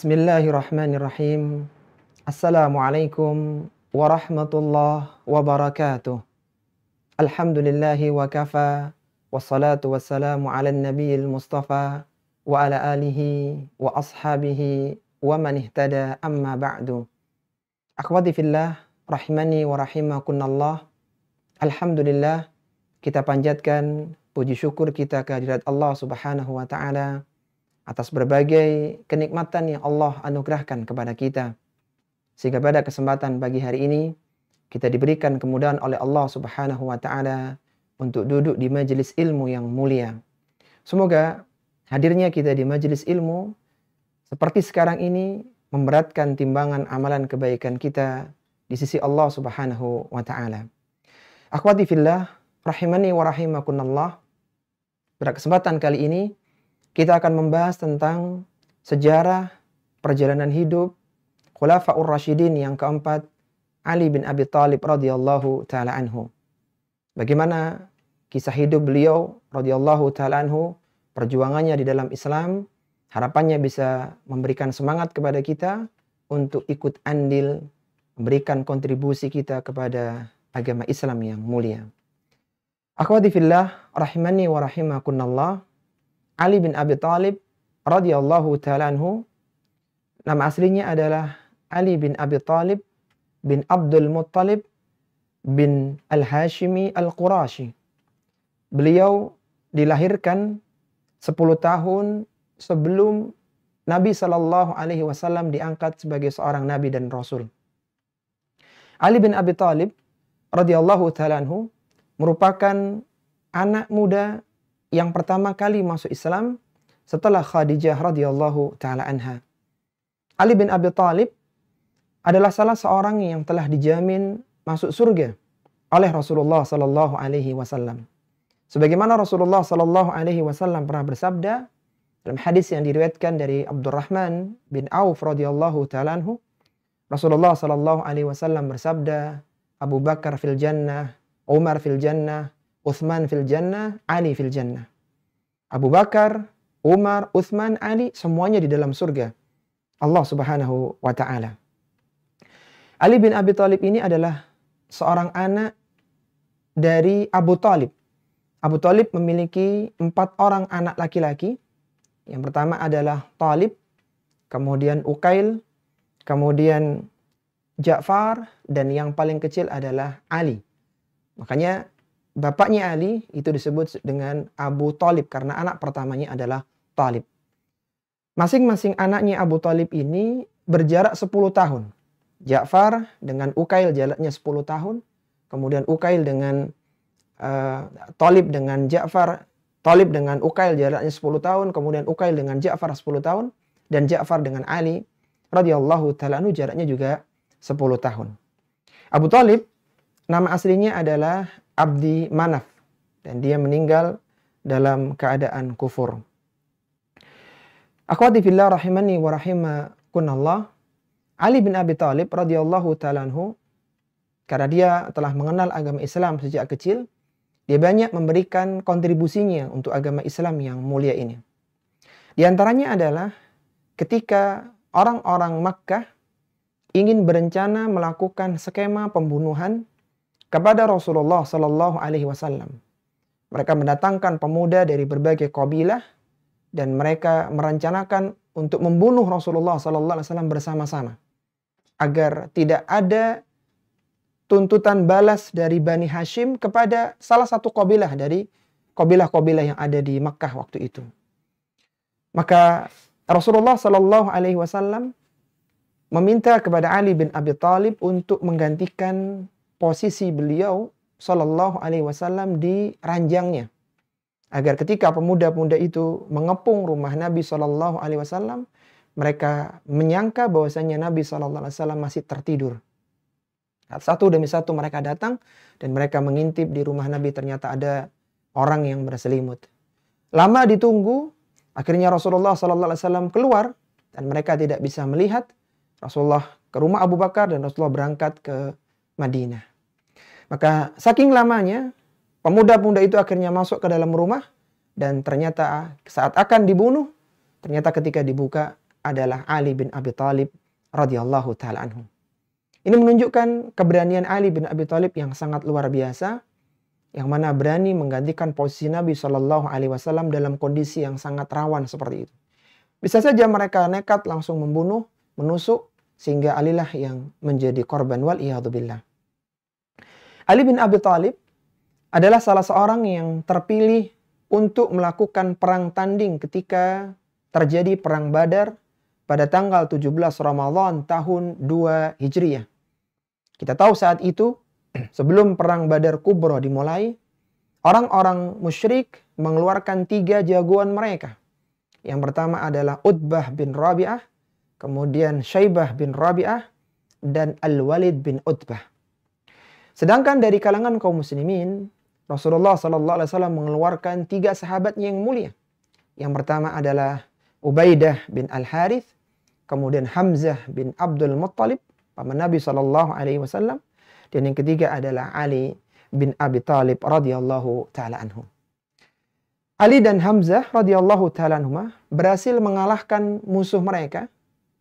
Bismillahirrahmanirrahim. Assalamualaikum warahmatullahi wabarakatuh. Alhamdulillahi wa kafa. Wassalatu wassalamu ala nabiyil mustafa. Wa ala alihi wa ashabihi wa man ihtada amma ba'du. Akhwati fillah, rahimani wa rahimakunallah. Alhamdulillah, kita panjatkan puji syukur kita kehadirat Allah subhanahu wa ta'ala atas berbagai kenikmatan yang Allah anugerahkan kepada kita. Sehingga pada kesempatan pagi hari ini, kita diberikan kemudahan oleh Allah subhanahu wa ta'ala untuk duduk di majelis ilmu yang mulia. Semoga hadirnya kita di majelis ilmu seperti sekarang ini memberatkan timbangan amalan kebaikan kita di sisi Allah subhanahu wa ta'ala. Akhwati fillah, rahimani wa rahimakunallah. Pada kesempatan kali ini, kita akan membahas tentang sejarah perjalanan hidup Khulafaur Rasyidin yang keempat, Ali bin Abi Thalib radhiyallahu taala anhu. Bagaimana kisah hidup beliau radhiyallahu taala anhu, perjuangannya di dalam Islam, harapannya bisa memberikan semangat kepada kita untuk ikut andil memberikan kontribusi kita kepada agama Islam yang mulia. Akhwati fillah, rahimani wa rahimakunallah. Ali bin Abi Thalib radhiyallahu ta'ala anhu, nama aslinya adalah Ali bin Abi Thalib bin Abdul Muttalib bin Al-Hashimi Al-Qurashi. Beliau dilahirkan 10 tahun sebelum Nabi sallallahu alaihi wasallam diangkat sebagai seorang nabi dan rasul. Ali bin Abi Thalib radhiyallahu ta'ala anhu merupakan anak muda yang pertama kali masuk Islam setelah Khadijah radhiyallahu taala anha. Ali bin Abi Thalib adalah salah seorang yang telah dijamin masuk surga oleh Rasulullah sallallahu alaihi wasallam. Sebagaimana Rasulullah sallallahu alaihi wasallam pernah bersabda dalam hadis yang diriwayatkan dari Abdurrahman bin Auf radhiyallahu taala anhu, Rasulullah sallallahu alaihi wasallam bersabda, Abu Bakar fil jannah, Umar fil jannah, Uthman fil jannah, Ali fil jannah. Abu Bakar, Umar, Uthman, Ali, semuanya di dalam surga Allah subhanahu wa ta'ala. Ali bin Abi Thalib ini adalah seorang anak dari Abu Thalib. Abu Thalib memiliki 4 orang anak laki-laki. Yang pertama adalah Thalib, kemudian Uqail, kemudian Ja'far, dan yang paling kecil adalah Ali. Makanya bapaknya Ali itu disebut dengan Abu Thalib karena anak pertamanya adalah Thalib. Masing-masing anaknya Abu Thalib ini berjarak 10 tahun. Ja'far dengan Uqail jaraknya 10 tahun. Kemudian Uqail dengan Thalib dengan Ja'far. Thalib dengan Uqail jaraknya 10 tahun. Kemudian Uqail dengan Ja'far 10 tahun. Dan Ja'far dengan Ali radhiyallahu ta'ala anhu jaraknya juga 10 tahun. Abu Thalib nama aslinya adalah Abdi Manaf, dan dia meninggal dalam keadaan kufur. Akhwati fillah rahimani wa rahimakunallah. Ali bin Abi Thalib radhiyallahu ta'ala anhu, karena dia telah mengenal agama Islam sejak kecil, dia banyak memberikan kontribusinya untuk agama Islam yang mulia ini. Di antaranya adalah ketika orang-orang Makkah ingin berencana melakukan skema pembunuhan kepada Rasulullah sallallahu alaihi wasallam. Mereka mendatangkan pemuda dari berbagai kabilah dan mereka merencanakan untuk membunuh Rasulullah sallallahu alaihi wasallam bersama-sama agar tidak ada tuntutan balas dari Bani Hashim kepada salah satu kabilah dari kabilah-kabilah yang ada di Makkah waktu itu. Maka Rasulullah sallallahu alaihi wasallam meminta kepada Ali bin Abi Thalib untuk menggantikan posisi beliau sallallahu alaihi wasallam di ranjangnya, agar ketika pemuda-pemuda itu mengepung rumah Nabi sallallahu alaihi wasallam, mereka menyangka bahwasanya Nabi sallallahu alaihi wasallam masih tertidur. Satu demi satu mereka datang dan mereka mengintip di rumah Nabi, ternyata ada orang yang berselimut. Lama ditunggu, akhirnya Rasulullah sallallahu alaihi wasallam keluar dan mereka tidak bisa melihat. Rasulullah ke rumah Abu Bakar dan Rasulullah berangkat ke Madinah. Maka saking lamanya, pemuda-pemuda itu akhirnya masuk ke dalam rumah dan ternyata saat akan dibunuh, ternyata ketika dibuka adalah Ali bin Abi Thalib radhiyallahu taala anhu. Ini menunjukkan keberanian Ali bin Abi Thalib yang sangat luar biasa, yang mana berani menggantikan posisi Nabi Shallallahu Alaihi Wasallam dalam kondisi yang sangat rawan seperti itu. Bisa saja mereka nekat langsung membunuh, menusuk, sehingga Alilah yang menjadi korban wal iyadzubillah. Ali bin Abi Thalib adalah salah seorang yang terpilih untuk melakukan perang tanding ketika terjadi perang Badar pada tanggal 17 Ramadan tahun 2 Hijriah. Kita tahu saat itu, sebelum perang Badar Kubra dimulai, orang-orang musyrik mengeluarkan 3 jagoan mereka. Yang pertama adalah Utbah bin Rabi'ah, kemudian Syaibah bin Rabi'ah, dan Al-Walid bin Utbah. Sedangkan dari kalangan kaum muslimin, Rasulullah SAW mengeluarkan 3 sahabatnya yang mulia. Yang pertama adalah Ubaidah bin Al-Harith, kemudian Hamzah bin Abdul Muttalib, paman Nabi SAW, dan yang ketiga adalah Ali bin Abi Thalib radhiyallahu taala anhu. Ali dan Hamzah radhiyallahu taala anhuma berhasil mengalahkan musuh mereka,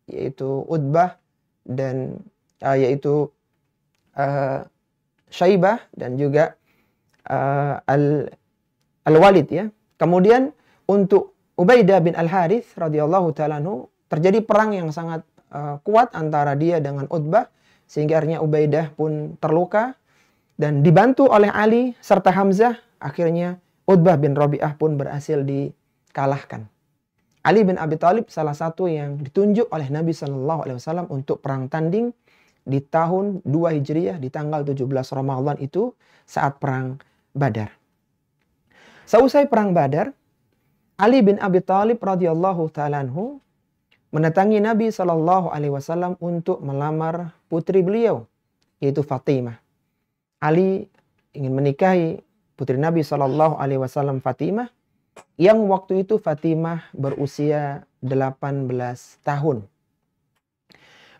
yaitu Utbah dan Syaibah dan juga Al-Walid ya. Kemudian untuk Ubaidah bin Al-Harith radhiyallahu taala anhu terjadi perang yang sangat kuat antara dia dengan Utbah, sehingga akhirnya Ubaidah pun terluka dan dibantu oleh Ali serta Hamzah. Akhirnya Utbah bin Rabi'ah pun berhasil dikalahkan. Ali bin Abi Thalib salah satu yang ditunjuk oleh Nabi SAW untuk perang tanding di tahun 2 Hijriah di tanggal 17 Ramadan itu saat perang Badar. Seusai perang Badar, Ali bin Abi Thalib radhiyallahu taala anhu mendatangi Nabi SAW untuk melamar putri beliau, yaitu Fatimah. Ali ingin menikahi putri Nabi SAW Fatimah, yang waktu itu Fatimah berusia 18 tahun.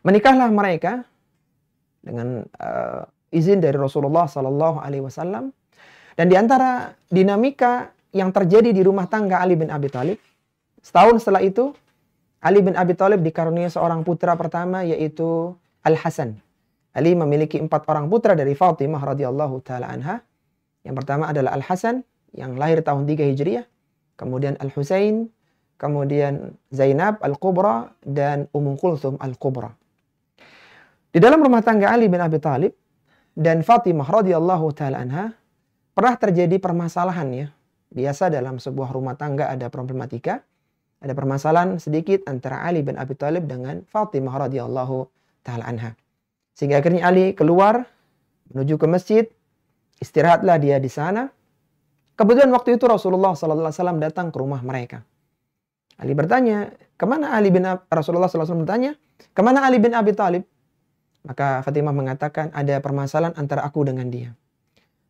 Menikahlah mereka dengan izin dari Rasulullah SAW. Dan di antara dinamika yang terjadi di rumah tangga Ali bin Abi Thalib, setahun setelah itu, Ali bin Abi Thalib dikaruniai seorang putra pertama, yaitu Al-Hasan. Ali memiliki 4 orang putra dari Fatimah radhiyallahu taala anha. Yang pertama adalah Al-Hasan yang lahir tahun 3 Hijriah, kemudian Al-Husain, kemudian Zainab Al-Kubra, dan Ummu Kulthum Al-Kubra. Di dalam rumah tangga Ali bin Abi Thalib dan Fatimah radhiyallahu taala anha pernah terjadi permasalahan ya. Biasa dalam sebuah rumah tangga ada problematika. Ada permasalahan sedikit antara Ali bin Abi Thalib dengan Fatimah radhiyallahu taala anha. Sehingga akhirnya Ali keluar menuju ke masjid, istirahatlah dia di sana. Kebetulan waktu itu Rasulullah SAW datang ke rumah mereka. Ali bertanya, kemana Rasulullah SAW bertanya, kemana Ali bin Abi Thalib? Maka Fatimah mengatakan, ada permasalahan antara aku dengan dia.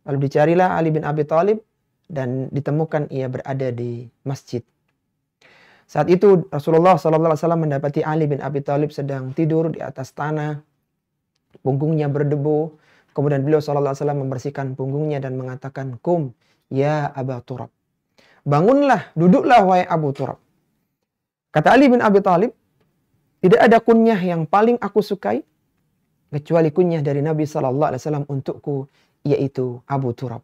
Lalu dicarilah Ali bin Abi Thalib dan ditemukan ia berada di masjid. Saat itu Rasulullah SAW mendapati Ali bin Abi Thalib sedang tidur di atas tanah, punggungnya berdebu. Kemudian beliau SAW membersihkan punggungnya dan mengatakan, "Kum ya Aba Turab." Bangunlah, duduklah wahai Abu Turab. Kata Ali bin Abi Thalib, tidak ada kunyah yang paling aku sukai kecuali kunyah dari Nabi SAW untukku, yaitu Abu Turab.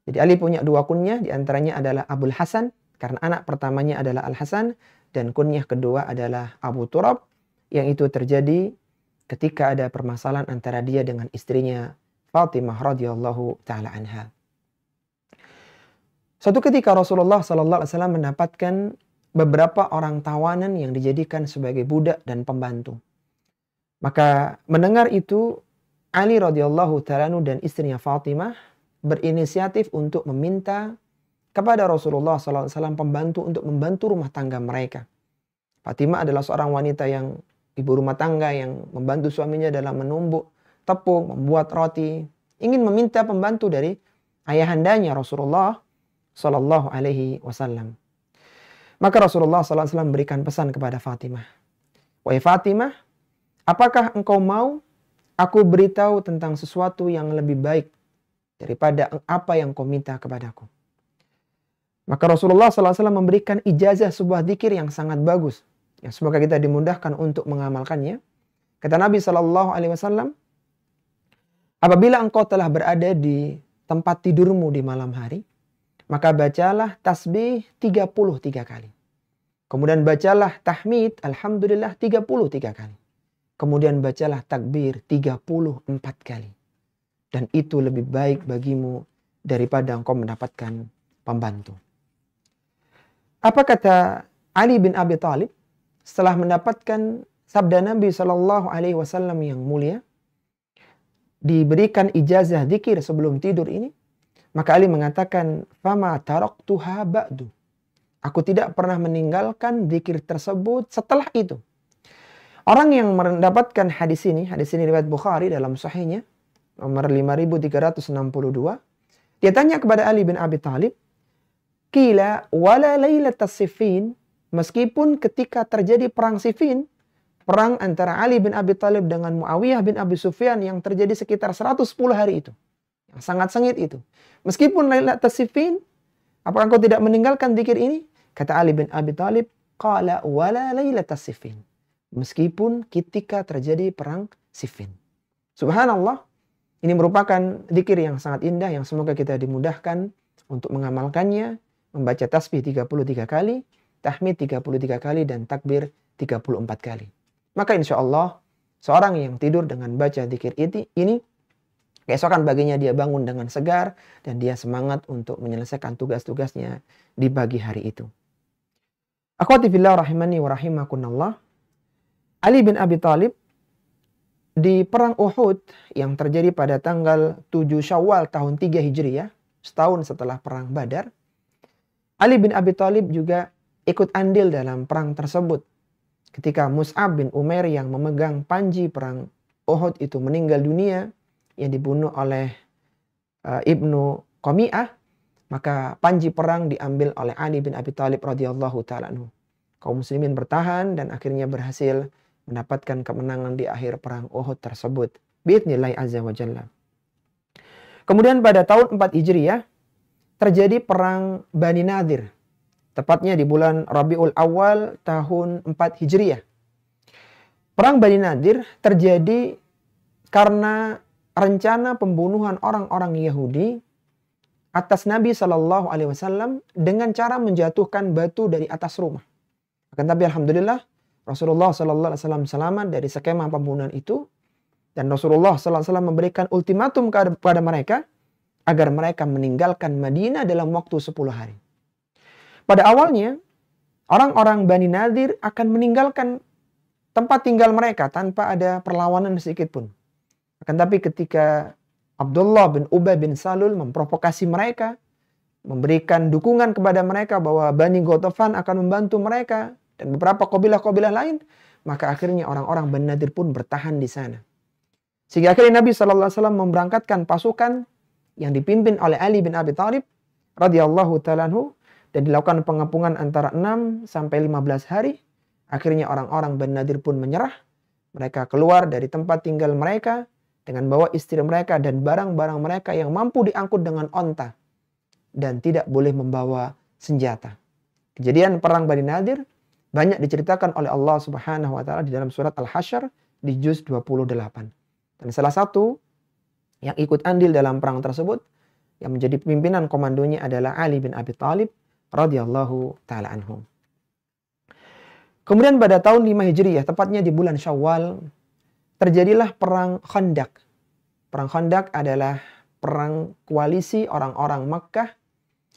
Jadi Ali punya 2 kunyah, diantaranya adalah Abul Hasan, karena anak pertamanya adalah Al-Hasan, dan kunyah kedua adalah Abu Turab, yang itu terjadi ketika ada permasalahan antara dia dengan istrinya Fatimah radhiyallahu taala anha. Suatu ketika Rasulullah SAW mendapatkan beberapa orang tawanan yang dijadikan sebagai budak dan pembantu. Maka mendengar itu, Ali radhiyallahu taala anhu dan istrinya Fatimah berinisiatif untuk meminta kepada Rasulullah SAW pembantu untuk membantu rumah tangga mereka. Fatimah adalah seorang wanita yang ibu rumah tangga yang membantu suaminya dalam menumbuk tepung, membuat roti, ingin meminta pembantu dari ayahandanya Rasulullah Sallallahu Alaihi Wasallam. Maka Rasulullah SAW berikan pesan kepada Fatimah, "Wahai Fatimah, apakah engkau mau aku beritahu tentang sesuatu yang lebih baik daripada apa yang kau minta kepadaku?" Maka Rasulullah SAW memberikan ijazah sebuah zikir yang sangat bagus, Ya, semoga kita dimudahkan untuk mengamalkannya. Kata Nabi SAW, apabila engkau telah berada di tempat tidurmu di malam hari, maka bacalah tasbih 33 kali. Kemudian bacalah tahmid, alhamdulillah 33 kali. Kemudian bacalah takbir 34 kali. Dan itu lebih baik bagimu daripada engkau mendapatkan pembantu. Apa kata Ali bin Abi Thalib setelah mendapatkan sabda Nabi SAW yang mulia, diberikan ijazah zikir sebelum tidur ini, maka Ali mengatakan, "Fama taraktuha ba'du." Aku tidak pernah meninggalkan zikir tersebut setelah itu. Orang yang mendapatkan hadis ini riwayat Bukhari dalam sahihnya, nomor 5362, dia tanya kepada Ali bin Abi Thalib, "Qila wala lailatas Siffin." Meskipun ketika terjadi perang Siffin, perang antara Ali bin Abi Thalib dengan Muawiyah bin Abi Sufyan yang terjadi sekitar 110 hari itu, yang sangat sengit itu. Meskipun lailatas Siffin, apakah engkau tidak meninggalkan zikir ini? Kata Ali bin Abi Thalib, "Qala wala lailatas Siffin." Meskipun ketika terjadi perang Siffin. Subhanallah, ini merupakan zikir yang sangat indah yang semoga kita dimudahkan untuk mengamalkannya, membaca tasbih 33 kali, tahmid 33 kali, dan takbir 34 kali. Maka insya Allah, seorang yang tidur dengan baca zikir ini, keesokan baginya dia bangun dengan segar, dan dia semangat untuk menyelesaikan tugas-tugasnya di pagi hari itu. Akhwati fillah rahimani wa rahimakunallah, Ali bin Abi Thalib di perang Uhud yang terjadi pada tanggal 7 Syawal tahun 3 Hijriah, setahun setelah perang Badar, Ali bin Abi Thalib juga ikut andil dalam perang tersebut. Ketika Mus'ab bin Umair yang memegang panji perang Uhud itu meninggal dunia, yang dibunuh oleh Ibnu Qami'ah, maka panji perang diambil oleh Ali bin Abi Thalib radhiyallahu ta'ala anhu. Kaum muslimin bertahan dan akhirnya berhasil mendapatkan kemenangan di akhir perang Uhud tersebut. Bi'idznillah azza wa jalla. Kemudian pada tahun 4 Hijriah terjadi perang Bani Nadir. Tepatnya di bulan Rabiul Awal tahun 4 Hijriah. Perang Bani Nadir terjadi karena rencana pembunuhan orang-orang Yahudi atas Nabi SAW dengan cara menjatuhkan batu dari atas rumah. Akan tapi alhamdulillah Rasulullah SAW selamat dari skema pembunuhan itu, dan Rasulullah SAW memberikan ultimatum kepada mereka agar mereka meninggalkan Madinah dalam waktu 10 hari. Pada awalnya, orang-orang Bani Nadir akan meninggalkan tempat tinggal mereka tanpa ada perlawanan sedikit pun. Akan tapi ketika Abdullah bin Ubay bin Salul memprovokasi mereka, memberikan dukungan kepada mereka bahwa Bani Ghatafan akan membantu mereka dan beberapa kabilah-kabilah lain, maka akhirnya orang-orang Bani Nadir pun bertahan di sana. Sehingga akhirnya Nabi SAW memberangkatkan pasukan yang dipimpin oleh Ali bin Abi Thalib radhiyallahu ta'ala anhu, dan dilakukan pengepungan antara 6 sampai 15 hari. Akhirnya orang-orang Bani Nadir pun menyerah. Mereka keluar dari tempat tinggal mereka dengan bawa istri mereka dan barang-barang mereka yang mampu diangkut dengan onta dan tidak boleh membawa senjata. Kejadian perang Bani Nadir banyak diceritakan oleh Allah Subhanahu wa taala di dalam surat Al-Hasyr di juz 28. Dan salah satu yang ikut andil dalam perang tersebut yang menjadi pimpinan komandonya adalah Ali bin Abi Thalib radhiyallahu ta'ala anhum. Kemudian pada tahun 5 Hijriah, tepatnya di bulan Syawal, terjadilah perang Khandaq. Perang Khandaq adalah perang koalisi orang-orang Makkah,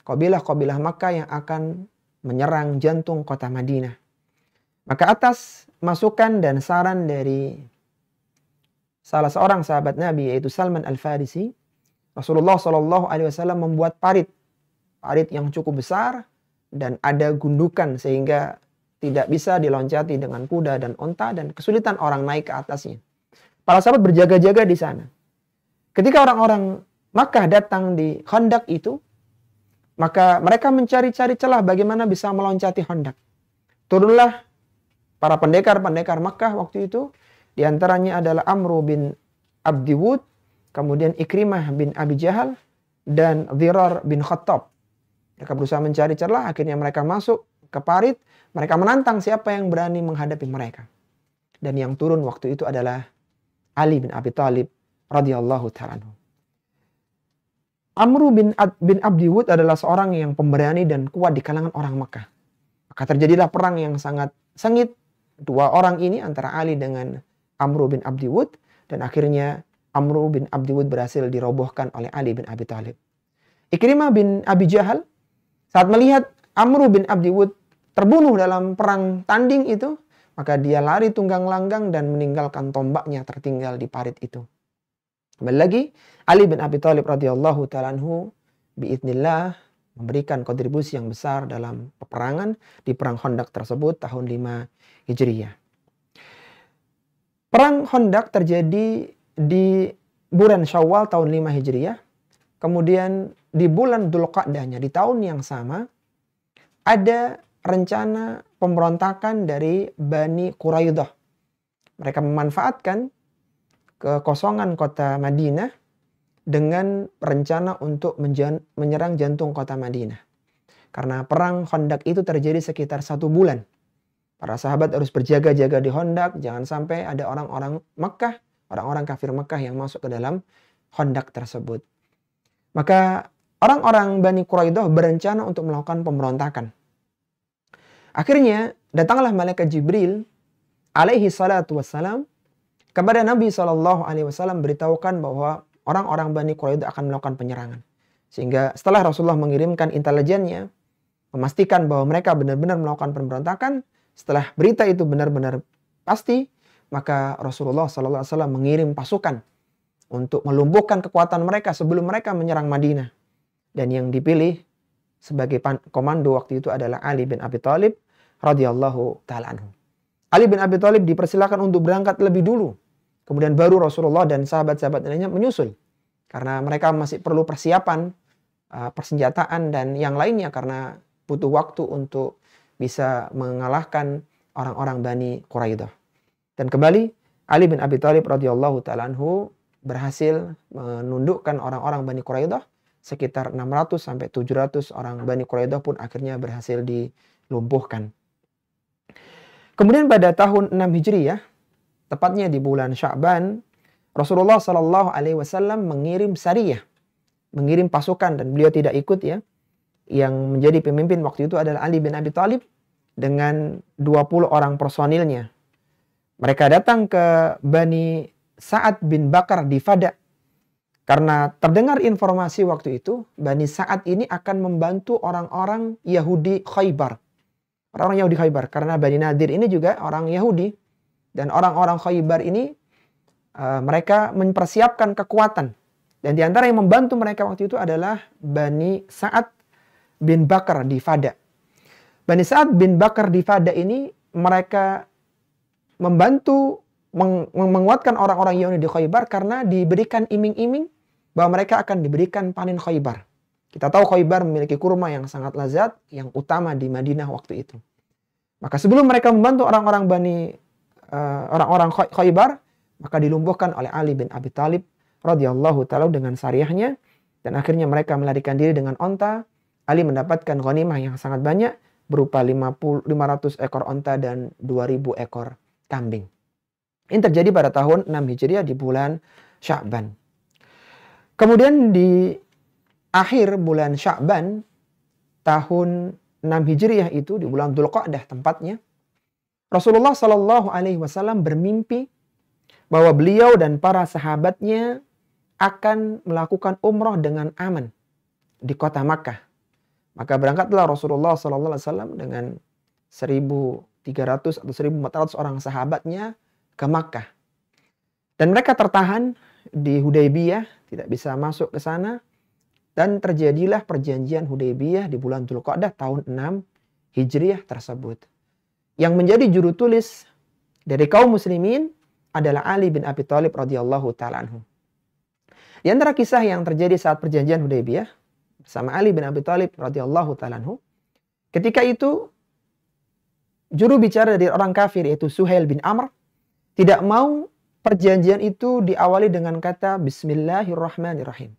kabilah-kabilah Makkah yang akan menyerang jantung kota Madinah. Maka atas masukan dan saran dari salah seorang sahabat Nabi yaitu Salman Al-Farisi, Rasulullah SAW membuat parit yang cukup besar dan ada gundukan sehingga tidak bisa diloncati dengan kuda dan onta dan kesulitan orang naik ke atasnya. Para sahabat berjaga-jaga di sana. Ketika orang-orang Makkah datang di Khandaq itu, maka mereka mencari-cari celah bagaimana bisa meloncati Khandaq. Turunlah para pendekar-pendekar Makkah waktu itu, di antaranya adalah Amru bin Abdiwud, kemudian Ikrimah bin Abi Jahal, dan Dhirar bin Khattab. Mereka berusaha mencari celah, akhirnya mereka masuk ke parit, mereka menantang siapa yang berani menghadapi mereka. Dan yang turun waktu itu adalah Ali bin Abi Thalib radhiyallahu ta'ala anhu. Amru bin Abdi Wud adalah seorang yang pemberani dan kuat di kalangan orang Mekah. Maka terjadilah perang yang sangat sengit dua orang ini antara Ali dengan Amru bin Abdi Wud, dan akhirnya Amru bin Abdi Wud berhasil dirobohkan oleh Ali bin Abi Thalib. Ikrimah bin Abi Jahal saat melihat Amru bin Abdi Wud terbunuh dalam perang tanding itu, maka dia lari tunggang langgang dan meninggalkan tombaknya tertinggal di parit itu. Kembali lagi, Ali bin Abi Thalib radhiyallahu ta'ala anhu biidznillah memberikan kontribusi yang besar dalam peperangan di perang Khandaq tersebut tahun 5 Hijriah. Perang Khandaq terjadi di bulan Syawal tahun 5 Hijriah. Kemudian di bulan Dzulqa'dahnya di tahun yang sama ada rencana pemberontakan dari Bani Quraidah. Mereka memanfaatkan kekosongan kota Madinah dengan rencana untuk menyerang jantung kota Madinah. Karena perang Khandaq itu terjadi sekitar 1 bulan. Para sahabat harus berjaga-jaga di Khandaq, jangan sampai ada orang-orang Mekah, orang-orang kafir Mekah yang masuk ke dalam Khandaq tersebut. Maka orang-orang Bani Quraidah berencana untuk melakukan pemberontakan. Akhirnya datanglah malaikat Jibril alaihi salatu wassalam kepada Nabi SAW beritahukan bahwa orang-orang Bani Quraidah akan melakukan penyerangan. Sehingga setelah Rasulullah mengirimkan intelijennya, memastikan bahwa mereka benar-benar melakukan pemberontakan, setelah berita itu benar-benar pasti, maka Rasulullah SAW mengirim pasukan untuk melumpuhkan kekuatan mereka sebelum mereka menyerang Madinah. Dan yang dipilih sebagai komando waktu itu adalah Ali bin Abi Thalib radhiyallahu ta'ala anhu. Ali bin Abi Thalib dipersilakan untuk berangkat lebih dulu. Kemudian baru Rasulullah dan sahabat-sahabat lainnya menyusul. Karena mereka masih perlu persiapan, persenjataan dan yang lainnya karena butuh waktu untuk bisa mengalahkan orang-orang Bani Quraidah. Dan kembali Ali bin Abi Thalib radhiyallahu ta'ala anhu berhasil menundukkan orang-orang Bani Quraidah. Sekitar 600 sampai 700 orang Bani Quraidah pun akhirnya berhasil dilumpuhkan. Kemudian pada tahun 6 Hijriah, tepatnya di bulan Sya'ban, Rasulullah SAW mengirim sariyah, mengirim pasukan, dan beliau tidak ikut ya. Yang menjadi pemimpin waktu itu adalah Ali bin Abi Thalib dengan 20 orang personilnya. Mereka datang ke Bani Sa'ad bin Bakar di Fada. Karena terdengar informasi waktu itu, Bani Sa'ad ini akan membantu orang-orang Yahudi Khaybar. Orang-orang Yahudi Khaybar, karena Bani Nadir ini juga orang Yahudi. Dan orang-orang Khaybar ini mereka mempersiapkan kekuatan. Dan di antara yang membantu mereka waktu itu adalah Bani Sa'ad bin Bakar di Fada. Bani Sa'ad bin Bakar di Fada ini mereka membantu menguatkan orang-orang Yahudi di Khaybar karena diberikan iming-iming bahwa mereka akan diberikan panen Khaybar. Kita tahu Khaybar memiliki kurma yang sangat lezat, yang utama di Madinah waktu itu. Maka sebelum mereka membantu orang-orang Khaybar, maka dilumpuhkan oleh Ali bin Abi Thalib radhiyallahu ta'ala dengan sariyahnya, dan akhirnya mereka melarikan diri dengan onta. Ali mendapatkan ghanimah yang sangat banyak berupa 500 ekor onta dan 2000 ekor kambing. Ini terjadi pada tahun 6 Hijriah di bulan Sya'ban. Kemudian di akhir bulan Sya'ban tahun 6 Hijriah itu di bulan Dzulqa'dah tempatnya, Rasulullah SAW bermimpi bahwa beliau dan para sahabatnya akan melakukan umroh dengan aman di kota Makkah. Maka berangkatlah Rasulullah SAW dengan 1.300 atau 1.400 orang sahabatnya ke Makkah. Dan mereka tertahan di Hudaybiyah, tidak bisa masuk ke sana. Dan terjadilah perjanjian Hudaybiyah di bulan Dzulqa'dah tahun 6 Hijriah tersebut. Yang menjadi juru tulis dari kaum muslimin adalah Ali bin Abi Thalib radhiyallahu ta'ala anhu. Di antara kisah yang terjadi saat perjanjian Hudaybiyah bersama Ali bin Abi Thalib radhiyallahu ta'ala anhu, ketika itu juru bicara dari orang kafir yaitu Suhail bin Amr tidak mau perjanjian itu diawali dengan kata Bismillahirrahmanirrahim.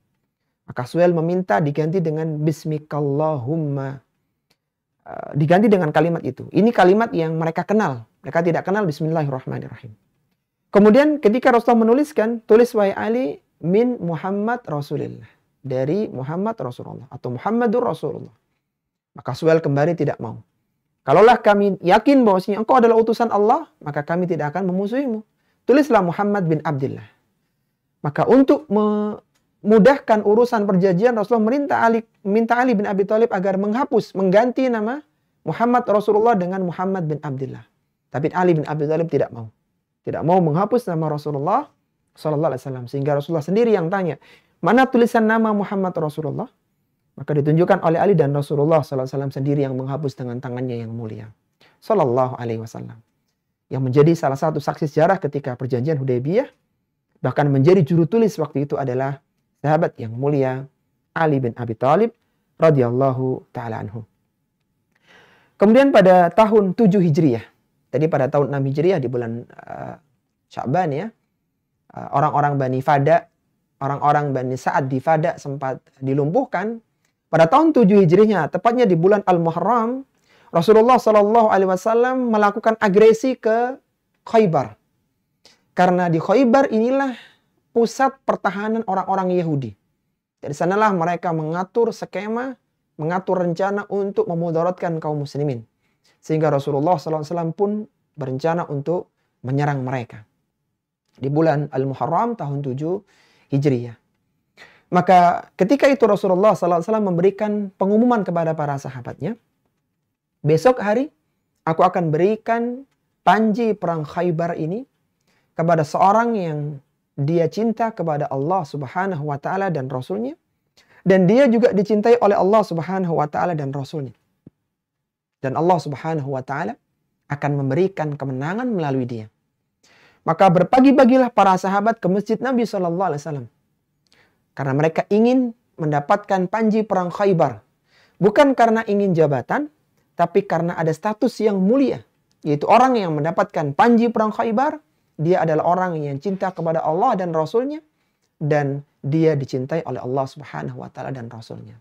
Maka Suhail meminta diganti dengan Bismikallahumma. diganti dengan kalimat itu. Ini kalimat yang mereka kenal. Mereka tidak kenal Bismillahirrahmanirrahim. Kemudian ketika Rasulullah menuliskan, tulis wahai Ali min Muhammad Rasulillah. Dari Muhammad Rasulullah atau Muhammadur Rasulullah. Maka Suhail kembali tidak mau. Kalaulah kami yakin bahwasanya engkau adalah utusan Allah, maka kami tidak akan memusuhimu. Tulislah Muhammad bin Abdullah. Maka untuk memudahkan urusan perjanjian, Rasulullah minta Ali bin Abi Thalib agar menghapus, mengganti nama Muhammad Rasulullah dengan Muhammad bin Abdullah. Tapi Ali bin Abi Thalib tidak mau. Tidak mau menghapus nama Rasulullah Sallallahu Alaihi Wasallam. Sehingga Rasulullah sendiri yang tanya, mana tulisan nama Muhammad Rasulullah? Maka ditunjukkan oleh Ali dan Rasulullah Sallallahu Alaihi Wasallam sendiri yang menghapus dengan tangannya yang mulia. Sallallahu Alaihi Wasallam. Yang menjadi salah satu saksi sejarah ketika perjanjian Hudaybiyah. Bahkan menjadi juru tulis waktu itu adalah sahabat yang mulia Ali bin Abi Thalib radhiyallahu ta'ala anhu. Kemudian pada tahun 7 Hijriah. Tadi pada tahun 6 Hijriah di bulan Sya'ban ya. Orang-orang Bani Fada, orang-orang Bani Sa'ad di Fada sempat dilumpuhkan. Pada tahun 7 Hijriahnya, tepatnya di bulan Al-Muharram, Rasulullah Shallallahu Alaihi Wasallam melakukan agresi ke Khaybar. Karena di Khaybar inilah pusat pertahanan orang-orang Yahudi. Dari sanalah mereka mengatur skema, mengatur rencana untuk memudaratkan kaum muslimin. Sehingga Rasulullah SAW pun berencana untuk menyerang mereka. Di bulan Al-Muharram tahun 7 Hijriah. Maka ketika itu Rasulullah SAW memberikan pengumuman kepada para sahabatnya. Besok hari aku akan berikan panji perang Khaybar ini kepada seorang yang dia cinta kepada Allah Subhanahu wa Ta'ala dan Rasulnya. Dan dia juga dicintai oleh Allah Subhanahu wa Ta'ala dan Rasulnya. Dan Allah Subhanahu wa Ta'ala akan memberikan kemenangan melalui dia. Maka berpagi-pagilah para sahabat ke masjid Nabi Sallallahu Alaihi Wasallam. Karena mereka ingin mendapatkan panji perang Khaybar. Bukan karena ingin jabatan, tapi karena ada status yang mulia. Yaitu orang yang mendapatkan panji perang Khaybar, dia adalah orang yang cinta kepada Allah dan Rasulnya. Dan dia dicintai oleh Allah Subhanahu wa Ta'ala dan Rasulnya.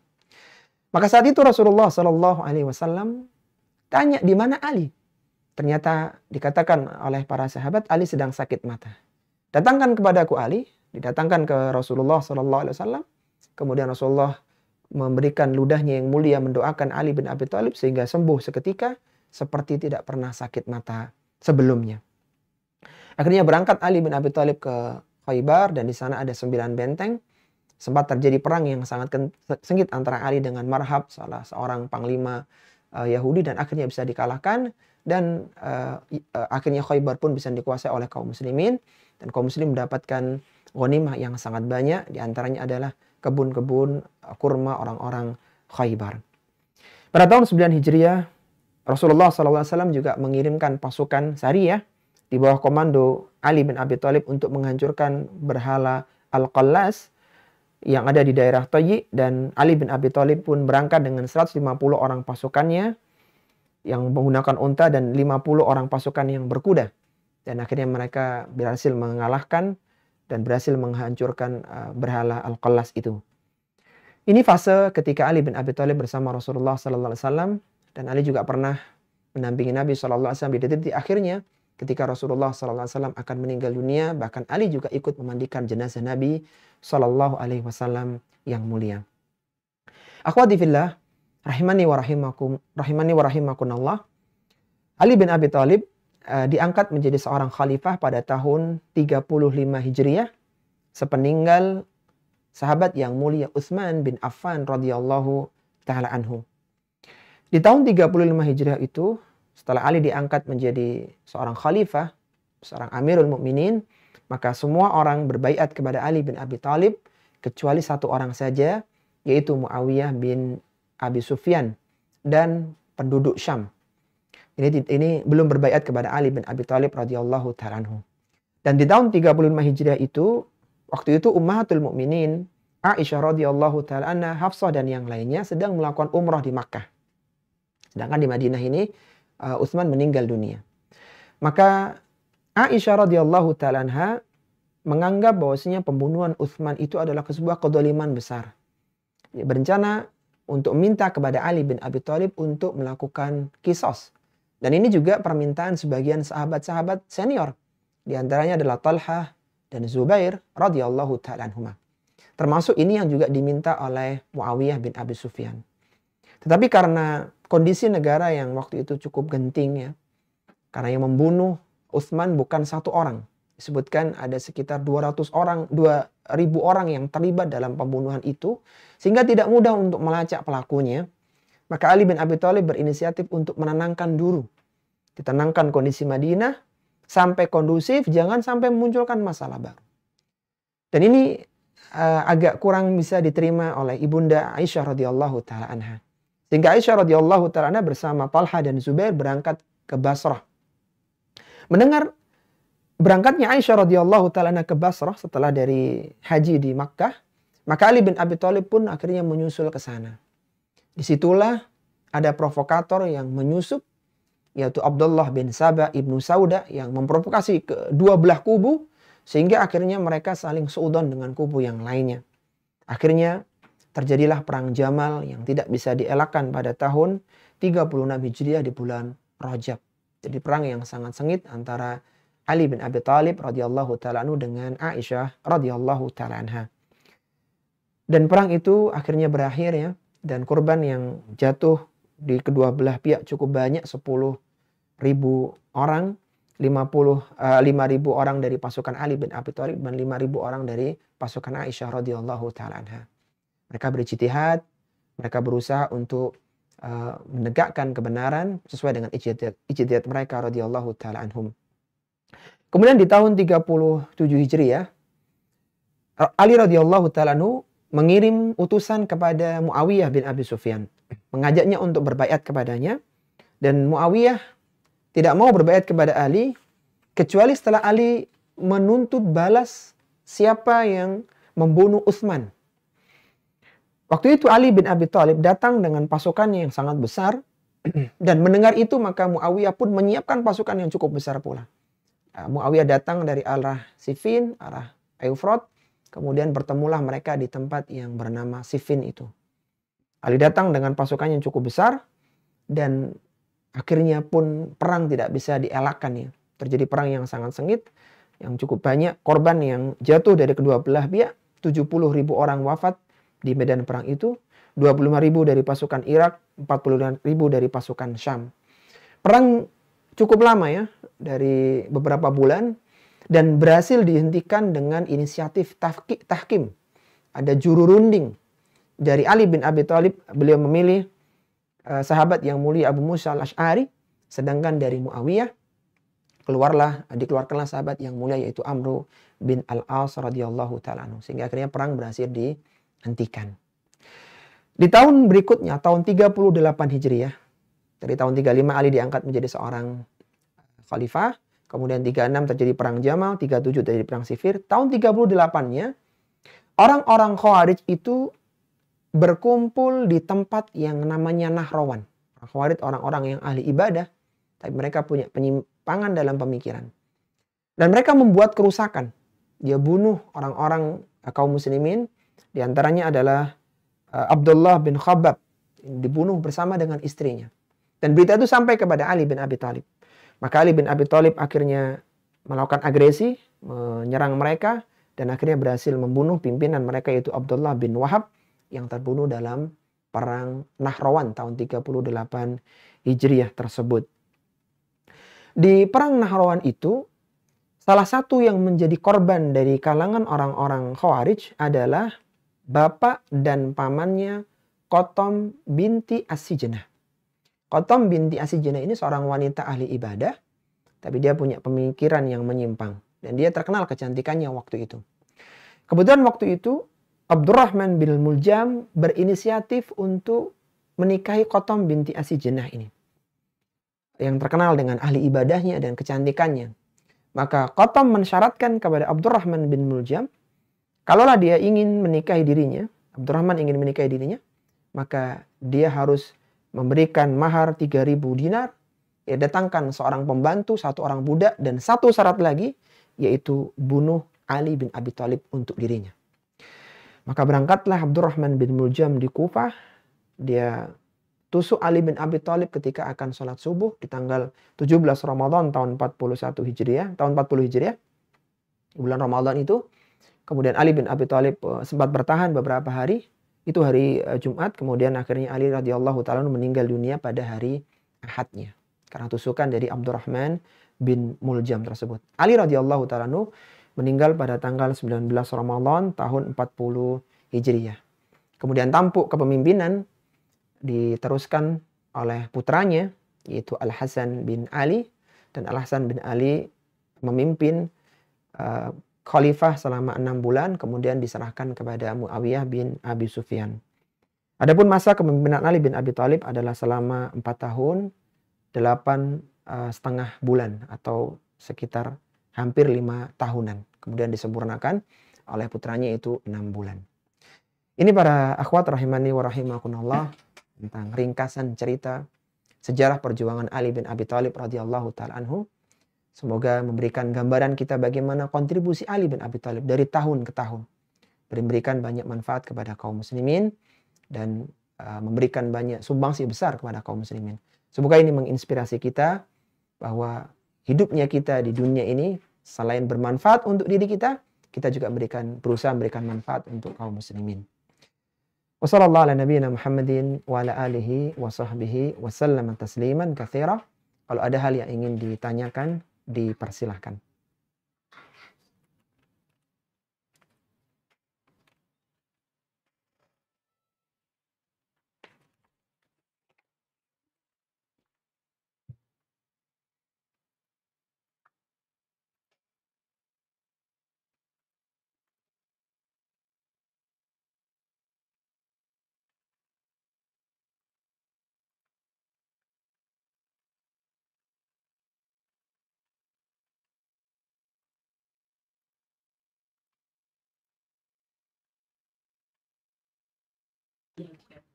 Maka saat itu Rasulullah Sallallahu Alaihi Wasallam tanya, di mana Ali? Ternyata dikatakan oleh para sahabat, Ali sedang sakit mata. Datangkan kepadaku Ali, didatangkan ke Rasulullah Sallallahu Alaihi Wasallam. Kemudian Rasulullah memberikan ludahnya yang mulia mendoakan Ali bin Abi Thalib sehingga sembuh seketika seperti tidak pernah sakit mata sebelumnya. Akhirnya berangkat Ali bin Abi Thalib ke Khaybar dan di sana ada 9 benteng. Sempat terjadi perang yang sangat sengit antara Ali dengan Marhab, salah seorang panglima Yahudi, dan akhirnya bisa dikalahkan dan akhirnya Khaybar pun bisa dikuasai oleh kaum muslimin dan kaum muslim mendapatkan ghanimah yang sangat banyak, di antaranya adalah kebun-kebun kurma orang-orang Khaybar. Pada tahun 9 Hijriah Rasulullah SAW juga mengirimkan pasukan Sariyah di bawah komando Ali bin Abi Thalib untuk menghancurkan berhala Al-Qallas yang ada di daerah Tayyi, dan Ali bin Abi Thalib pun berangkat dengan 150 orang pasukannya yang menggunakan unta dan 50 orang pasukan yang berkuda. Dan akhirnya mereka berhasil mengalahkan dan berhasil menghancurkan berhala Al-Qallas itu. Ini fase ketika Ali bin Abi Thalib bersama Rasulullah sallallahu alaihi wasallam, dan Ali juga pernah mendampingi Nabi sallallahu alaihi wasallam di detik akhirnya ketika Rasulullah sallallahu alaihi wasallam akan meninggal dunia. Bahkan Ali juga ikut memandikan jenazah Nabi sallallahu alaihi wasallam yang mulia. Akhwati fillah, rahimani wa rahimakumullah. Ali bin Abi Thalib diangkat menjadi seorang khalifah pada tahun 35 Hijriah sepeninggal sahabat yang mulia Utsman bin Affan radhiyallahu taala anhu. Di tahun 35 Hijriah itu, setelah Ali diangkat menjadi seorang khalifah, seorang Amirul Mukminin, maka semua orang berbaiat kepada Ali bin Abi Thalib kecuali satu orang saja, yaitu Muawiyah bin Abi Sufyan dan penduduk Syam. Ini belum berbaiat kepada Ali bin Abi Thalib radhiyallahu ta'ala anhu. Dan di tahun 35 Hijriah itu, waktu itu Ummahatul Mukminin Aisyah radhiyallahu ta'ala anha, Hafsah dan yang lainnya sedang melakukan umrah di Makkah. Sedangkan di Madinah ini Utsman meninggal dunia. Maka Aisyah radhiyallahu ta'ala anha menganggap bahwasanya pembunuhan Utsman itu adalah sebuah kezaliman besar. Dia berencana untuk minta kepada Ali bin Abi Thalib untuk melakukan kisos. Dan ini juga permintaan sebagian sahabat-sahabat senior. Di antaranya adalah Talhah dan Zubair radhiyallahu ta'ala anhuma. Termasuk ini yang juga diminta oleh Muawiyah bin Abi Sufyan. Tetapi karena kondisi negara yang waktu itu cukup genting ya. Karena yang membunuh Utsman bukan satu orang. Disebutkan ada sekitar 200 orang, 2.000 orang yang terlibat dalam pembunuhan itu. Sehingga tidak mudah untuk melacak pelakunya. Maka Ali bin Abi Thalib berinisiatif untuk menenangkan dulu. Ditenangkan kondisi Madinah sampai kondusif, jangan sampai memunculkan masalah baru. Dan ini agak kurang bisa diterima oleh Ibunda Aisyah radhiyallahu taala anha. Sehingga Aisyah radhiyallahu taala anha bersama Talha dan Zubair berangkat ke Basrah. Mendengar berangkatnya Aisyah radhiyallahu taala anha ke Basrah setelah dari haji di Makkah, maka Ali bin Abi Thalib pun akhirnya menyusul ke sana. Disitulah ada provokator yang menyusup, yaitu Abdullah bin Saba ibnu Sauda yang memprovokasi kedua belah kubu, sehingga akhirnya mereka saling seudon dengan kubu yang lainnya. Akhirnya terjadilah perang Jamal yang tidak bisa dielakkan pada tahun 36 Hijriah di bulan Rajab. Jadi perang yang sangat sengit antara Ali bin Abi Thalib radhiyallahu taala anhu dengan Aisyah radhiyallahu taala anha. Dan perang itu akhirnya berakhir ya. Dan korban yang jatuh di kedua belah pihak cukup banyak, 10.000 orang, 5.000 orang dari pasukan Ali bin Abi Thalib dan 5.000 orang dari pasukan Aisyah radhiyallahu taala anha. Mereka berijtihad, mereka berusaha untuk menegakkan kebenaran sesuai dengan ijtihad mereka radhiyallahu taala anhum. Kemudian di tahun 37 Hijriah, Ali radhiyallahu taala anhu mengirim utusan kepada Muawiyah bin Abi Sufyan, mengajaknya untuk berbaiat kepadanya, dan Muawiyah tidak mau berbaiat kepada Ali kecuali setelah Ali menuntut balas siapa yang membunuh Utsman. Waktu itu Ali bin Abi Thalib datang dengan pasukannya yang sangat besar, dan mendengar itu maka Muawiyah pun menyiapkan pasukan yang cukup besar pula. Muawiyah datang dari arah Siffin, arah Eufrat. Kemudian bertemulah mereka di tempat yang bernama Siffin itu. Ali datang dengan pasukan yang cukup besar. Dan akhirnya pun perang tidak bisa dielakkan ya. Terjadi perang yang sangat sengit. Yang cukup banyak korban yang jatuh dari kedua belah pihak. 70.000 orang wafat di medan perang itu. 25.000 dari pasukan Irak. 40.000 dari pasukan Syam. Perang cukup lama ya. Dari beberapa bulan. Dan berhasil dihentikan dengan inisiatif tahkim. Ada juru runding dari Ali bin Abi Thalib. Beliau memilih sahabat yang mulia Abu Musa al-Ash'ari. Sedangkan dari Muawiyah dikeluarkanlah sahabat yang mulia yaitu Amru bin al-As radhiyallahu ta'ala anhu. Sehingga akhirnya perang berhasil dihentikan. Di tahun berikutnya, tahun 38 Hijriah. Dari tahun 35 Ali diangkat menjadi seorang khalifah. Kemudian 36 terjadi perang Jamal, 37 terjadi perang Siffin. Tahun 38-nya, orang-orang Khawarij itu berkumpul di tempat yang namanya Nahrawan. Khawarij orang-orang yang ahli ibadah, tapi mereka punya penyimpangan dalam pemikiran. Dan mereka membuat kerusakan. Dia bunuh orang-orang kaum muslimin, di antaranya adalah Abdullah bin Khabbab, dibunuh bersama dengan istrinya. Dan berita itu sampai kepada Ali bin Abi Thalib. Maka Ali bin Abi Thalib akhirnya melakukan agresi, menyerang mereka, dan akhirnya berhasil membunuh pimpinan mereka yaitu Abdullah bin Wahab yang terbunuh dalam perang Nahrawan tahun 38 Hijriah tersebut. Di perang Nahrawan itu, salah satu yang menjadi korban dari kalangan orang-orang Khawarij adalah bapak dan pamannya Qatam binti As-Sijnah. Qatam binti As-Sijnah ini seorang wanita ahli ibadah, tapi dia punya pemikiran yang menyimpang. Dan dia terkenal kecantikannya waktu itu. Kebetulan waktu itu, Abdurrahman bin Muljam berinisiatif untuk menikahi Qatam binti As-Sijnah ini. Yang terkenal dengan ahli ibadahnya dan kecantikannya. Maka Qatam mensyaratkan kepada Abdurrahman bin Muljam, kalaulah dia ingin menikahi dirinya, Abdurrahman ingin menikahi dirinya, maka dia harus memberikan mahar 3.000 dinar, dia datangkan seorang pembantu, satu orang budak, dan satu syarat lagi, yaitu bunuh Ali bin Abi Thalib untuk dirinya. Maka berangkatlah Abdurrahman bin Muljam di Kufah, dia tusuk Ali bin Abi Thalib ketika akan sholat subuh di tanggal 17 Ramadan tahun 41 Hijriah, tahun 40 Hijriah, bulan Ramadan itu. Kemudian Ali bin Abi Thalib sempat bertahan beberapa hari, itu hari Jumat, kemudian akhirnya Ali radhiyallahu taala meninggal dunia pada hari Ahadnya karena tusukan dari Abdurrahman bin Muljam tersebut. Ali radhiyallahu taala meninggal pada tanggal 19 Ramadan tahun 40 Hijriah. Kemudian tampuk kepemimpinan diteruskan oleh putranya yaitu Al-Hasan bin Ali, dan Al-Hasan bin Ali memimpin khalifah selama 6 bulan, kemudian diserahkan kepada Muawiyah bin Abi Sufyan. Adapun masa kepemimpinan Ali bin Abi Thalib adalah selama 4 tahun 8,5 bulan atau sekitar hampir 5 tahunan. Kemudian disempurnakan oleh putranya itu 6 bulan. Ini para akhwat rahimani wa rahimakumullah tentang ringkasan cerita sejarah perjuangan Ali bin Abi Thalib radhiyallahu taala anhu. Semoga memberikan gambaran kita bagaimana kontribusi Ali bin Abi Thalib dari tahun ke tahun. Memberikan banyak manfaat kepada kaum muslimin dan memberikan banyak sumbangsi besar kepada kaum muslimin. Semoga ini menginspirasi kita bahwa hidupnya kita di dunia ini selain bermanfaat untuk diri kita, kita juga berusaha memberikan manfaat untuk kaum muslimin. Wassallallahu ala nabiyyina Muhammadin wa ala alihi wa sahbihi wa sallama tasliman katsira. Kalau ada hal yang ingin ditanyakan, dipersilahkan.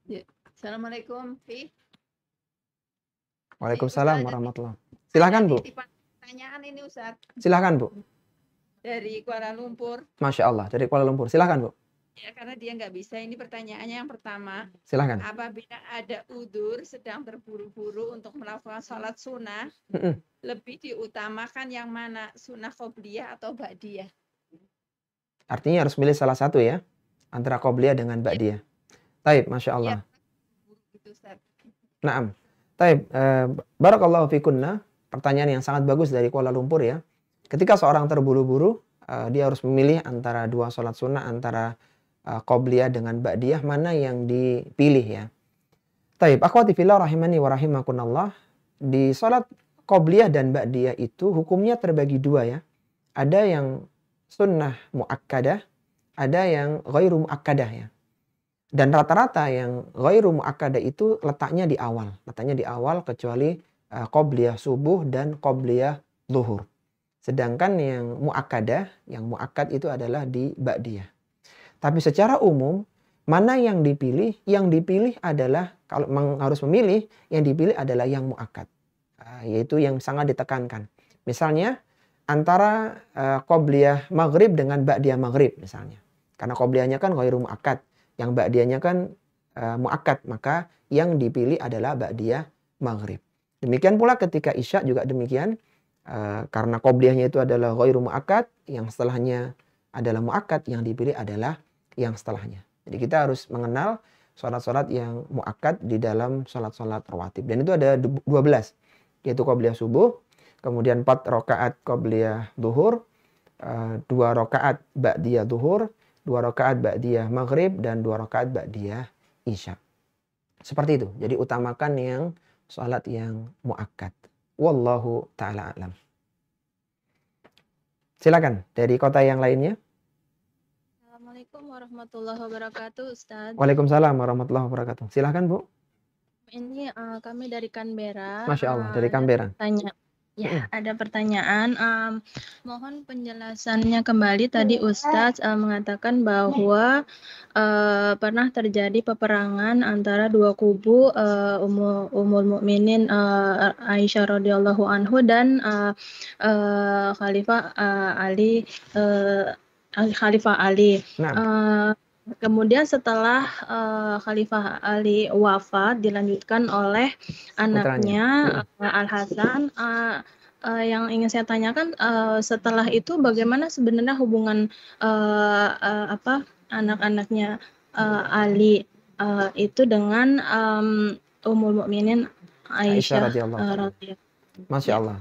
Ya. Assalamualaikum, Fi. Waalaikumsalam warahmatullahi wabarakatuh. Silahkan, Bu. Pertanyaan ini, Ustaz. Silahkan, Bu. Dari Kuala Lumpur. Masya Allah, dari Kuala Lumpur. Silahkan, Bu. Ya, karena dia nggak bisa. Ini pertanyaannya yang pertama. Silahkan. Apabila ada udzur sedang terburu-buru untuk melakukan sholat sunnah, lebih diutamakan yang mana? Sunnah qobliyah atau ba'diyah? Artinya harus milih salah satu ya, antara qobliyah dengan ba'diyah. Taib, Masya Allah. Ya. Naam. Taib, barakallahu fikunna. Pertanyaan yang sangat bagus dari Kuala Lumpur ya. Ketika seorang terburu-buru, dia harus memilih antara dua sholat sunnah, antara qobliyah dengan ba'diyah, mana yang dipilih ya. Taib, akhwati fillah rahimani wa rahimakunallah. Di sholat qobliyah dan ba'diyah itu hukumnya terbagi dua ya. Ada yang sunnah muakkadah, ada yang ghairu muakkadah ya. Dan rata-rata yang ghairu muakkadah itu letaknya di awal. Letaknya di awal kecuali qobliyah subuh dan qobliyah zuhur. Sedangkan yang muakkadah, yang muakkad itu adalah di ba'diyah. Tapi secara umum, mana yang dipilih? Yang dipilih adalah, kalau harus memilih, yang dipilih adalah yang muakkad. Yaitu yang sangat ditekankan. Misalnya, antara qobliyah maghrib dengan ba'diyah maghrib misalnya. Karena qobliyahnya kan ghairu muakkad. Yang ba'diyahnya kan muakkad, maka yang dipilih adalah ba'diyah maghrib. Demikian pula ketika isya juga demikian, karena qobliyahnya itu adalah ghairu muakkad, yang setelahnya adalah muakkad, yang dipilih adalah yang setelahnya. Jadi kita harus mengenal sholat-sholat yang muakkad di dalam sholat-sholat rawatib. Dan itu ada 12, yaitu qobliyah subuh, kemudian 4 rakaat qobliyah zuhur, 2 rakaat ba'diyah zuhur, 2 rakaat ba'diyah maghrib, dan 2 rakaat ba'diyah isya. Seperti itu. Jadi utamakan yang sholat yang muakkad. Wallahu ta'ala a'lam. Silakan dari kota yang lainnya. Assalamualaikum warahmatullahi wabarakatuh, Ustaz. Waalaikumsalam warahmatullahi wabarakatuh. Silakan, Bu. Ini kami dari Canberra. Masya Allah, dari Canberra. Ada pertanyaan. Mohon penjelasannya kembali. Tadi Ustadz mengatakan bahwa pernah terjadi peperangan antara dua kubu, Ummul Mukminin Aisyah radhiyallahu anhu dan Khalifah Ali. Nah. Kemudian setelah Khalifah Ali wafat dilanjutkan oleh anaknya Al Hasan. Yang ingin saya tanyakan setelah itu bagaimana sebenarnya hubungan anak-anaknya Ali itu dengan Ummul Mukminin Aisyah radhiyallahu. Masya Allah.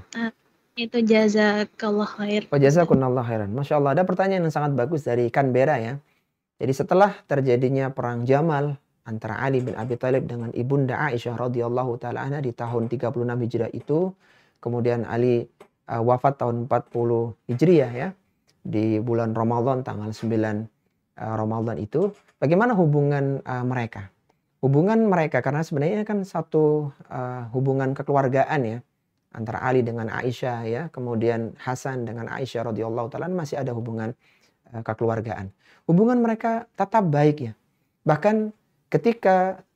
Itu jazakallah khair. Jazakumullah khairan. Masya Allah, ada pertanyaan yang sangat bagus dari Canberra ya. Jadi setelah terjadinya perang Jamal antara Ali bin Abi Thalib dengan ibunda Aisyah radhiyallahu taala anha di tahun 36 Hijriah itu, kemudian Ali wafat tahun 40 Hijriah ya, di bulan Ramadan tanggal 9 Ramadan itu. Bagaimana hubungan mereka? Hubungan mereka karena sebenarnya kan satu hubungan kekeluargaan ya, antara Ali dengan Aisyah ya, kemudian Hasan dengan Aisyah radhiyallahu taala masih ada hubungan kekeluargaan. Hubungan mereka tetap baik ya. Bahkan ketika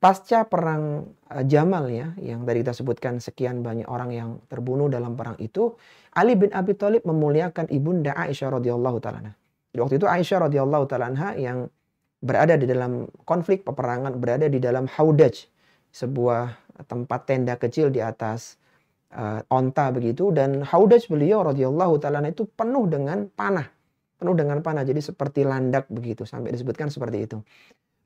pasca perang Jamal ya, yang tadi kita sebutkan sekian banyak orang yang terbunuh dalam perang itu, Ali bin Abi Thalib memuliakan ibunda Aisyah radhiyallahu taala. Waktu itu Aisyah radhiyallahu taala yang berada di dalam konflik peperangan, berada di dalam Haudaj, sebuah tempat tenda kecil di atas onta begitu, dan Haudaj beliau radhiyallahu taala itu penuh dengan panah. Jadi seperti landak begitu, sampai disebutkan seperti itu.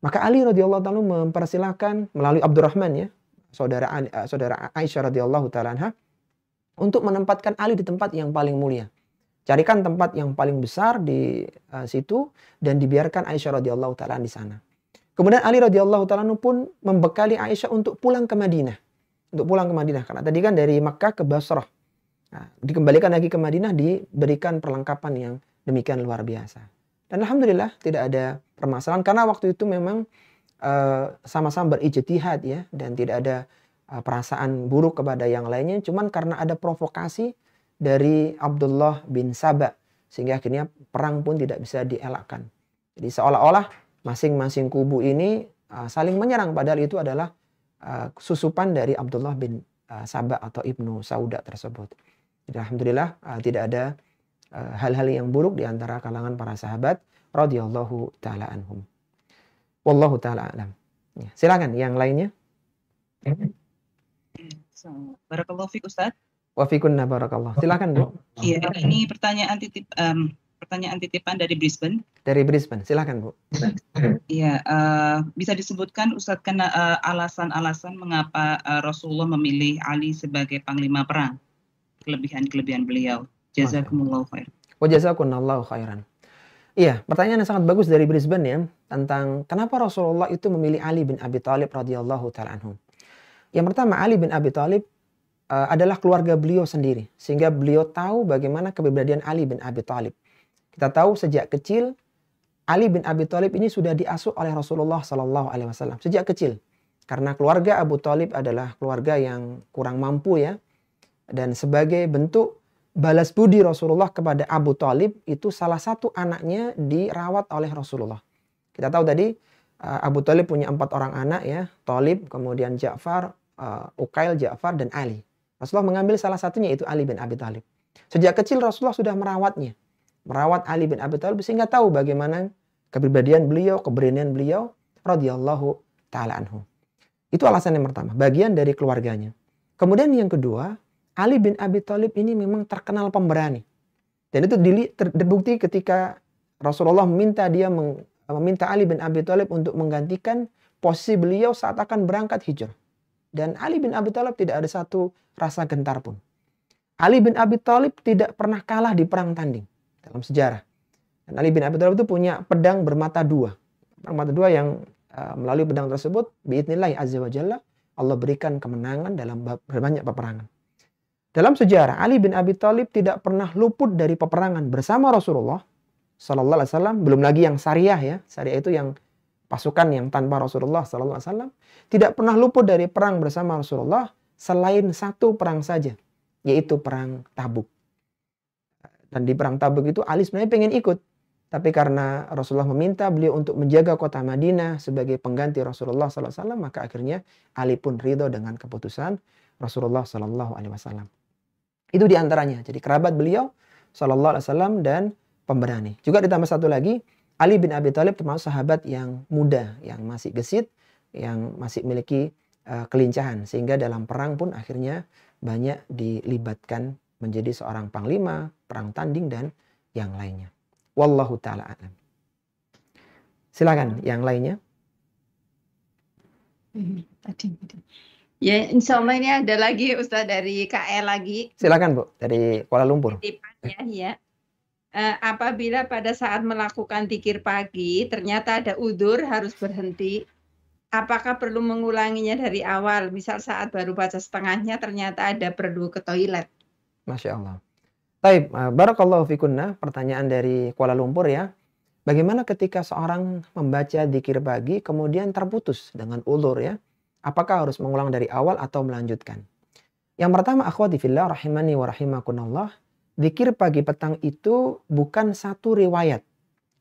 Maka Ali radhiyallahu taala mempersilahkan melalui Abdurrahman ya, saudara Aisyah radhiyallahu taala anha, untuk menempatkan Ali di tempat yang paling mulia. Carikan tempat yang paling besar di situ dan dibiarkan Aisyah radhiyallahu taala di sana. Kemudian Ali radhiyallahu taala pun membekali Aisyah untuk pulang ke Madinah. Karena tadi kan dari Makkah ke Basrah. Nah, dikembalikan lagi ke Madinah, diberikan perlengkapan yang demikian luar biasa. Dan alhamdulillah tidak ada permasalahan karena waktu itu memang sama-sama berijtihad ya, dan tidak ada perasaan buruk kepada yang lainnya, cuman karena ada provokasi dari Abdullah bin Saba sehingga akhirnya perang pun tidak bisa dielakkan. Jadi seolah-olah masing-masing kubu ini saling menyerang, padahal itu adalah susupan dari Abdullah bin Saba atau Ibnu Sauda tersebut. Jadi alhamdulillah tidak ada hal-hal yang buruk di antara kalangan para sahabat radhiyallahu taala anhum. Wallahu taala alam. Ya, silakan yang lainnya. Barakallahu fiik Ustaz. Wa fikunna barakallah. Silakan Bu. Iya, ini pertanyaan titipan dari Brisbane. Dari Brisbane, silakan Bu. Iya, bisa disebutkan Ustaz alasan-alasan mengapa Rasulullah memilih Ali sebagai panglima perang? Kelebihan-kelebihan beliau. Jazakumullahu khair. Wa jazakumullahu khairan. Iya, pertanyaan yang sangat bagus dari Brisbane ya, tentang kenapa Rasulullah itu memilih Ali bin Abi Thalib radhiyallahu taala anhu. Yang pertama, Ali bin Abi Thalib adalah keluarga beliau sendiri, sehingga beliau tahu bagaimana kepribadian Ali bin Abi Thalib. Kita tahu sejak kecil Ali bin Abi Thalib ini sudah diasuh oleh Rasulullah sallallahu alaihi wasallam sejak kecil. Karena keluarga Abu Thalib adalah keluarga yang kurang mampu ya. Dan sebagai bentuk balas budi Rasulullah kepada Abu Thalib, itu salah satu anaknya dirawat oleh Rasulullah. Kita tahu tadi Abu Thalib punya 4 orang anak ya, Thalib, kemudian Ja'far, Uqail, Ja'far, dan Ali. Rasulullah mengambil salah satunya, itu Ali bin Abi Thalib. Sejak kecil Rasulullah sudah merawatnya. Merawat Ali bin Abi Thalib sehingga tahu bagaimana kepribadian beliau, keberanian beliau radhiyallahu taala anhu. Itu alasan yang pertama, bagian dari keluarganya. Kemudian yang kedua, Ali bin Abi Thalib ini memang terkenal pemberani. Dan itu terbukti ketika Rasulullah meminta Ali bin Abi Thalib untuk menggantikan posisi beliau saat akan berangkat hijrah. Dan Ali bin Abi Thalib tidak ada satu rasa gentar pun. Ali bin Abi Thalib tidak pernah kalah di perang tanding dalam sejarah. Dan Ali bin Abi Thalib itu punya pedang bermata dua. Bermata dua yang melalui pedang tersebut, biidznillah azza wa jalla, Allah berikan kemenangan dalam banyak peperangan. Dalam sejarah, Ali bin Abi Thalib tidak pernah luput dari peperangan bersama Rasulullah sallallahu alaihi wasallam. Belum lagi yang syariah ya. Syariah itu yang pasukan yang tanpa Rasulullah sallallahu alaihi wasallam. Tidak pernah luput dari perang bersama Rasulullah selain satu perang saja, yaitu perang Tabuk. Dan di perang Tabuk itu Ali sebenarnya pengen ikut, tapi karena Rasulullah meminta beliau untuk menjaga kota Madinah sebagai pengganti Rasulullah sallallahu alaihi wasallam, maka akhirnya Ali pun ridho dengan keputusan Rasulullah sallallahu alaihi wasallam. Itu diantaranya. Jadi kerabat beliau sallallahu alaihi wasallam dan pemberani. Juga ditambah satu lagi, Ali bin Abi Thalib termasuk sahabat yang muda, yang masih gesit, yang masih memiliki kelincahan. Sehingga dalam perang pun akhirnya banyak dilibatkan menjadi seorang panglima, perang tanding, dan yang lainnya. Wallahu ta'ala a'lam. Silakan yang lainnya. Ya, insya Allah ini ada lagi Ustaz dari KL lagi. Silakan Bu, dari Kuala Lumpur. Titipannya ya. Apabila pada saat melakukan zikir pagi ternyata ada udzur harus berhenti, apakah perlu mengulanginya dari awal? Misal saat baru baca setengahnya ternyata ada perlu ke toilet. Masya Allah. Baik, barakallahu fikunna. Pertanyaan dari Kuala Lumpur ya. Bagaimana ketika seorang membaca zikir pagi kemudian terputus dengan udzur ya? Apakah harus mengulang dari awal atau melanjutkan? Yang pertama, akhwati fillah rahimani wa rahimakunallah. Zikir pagi petang itu bukan satu riwayat.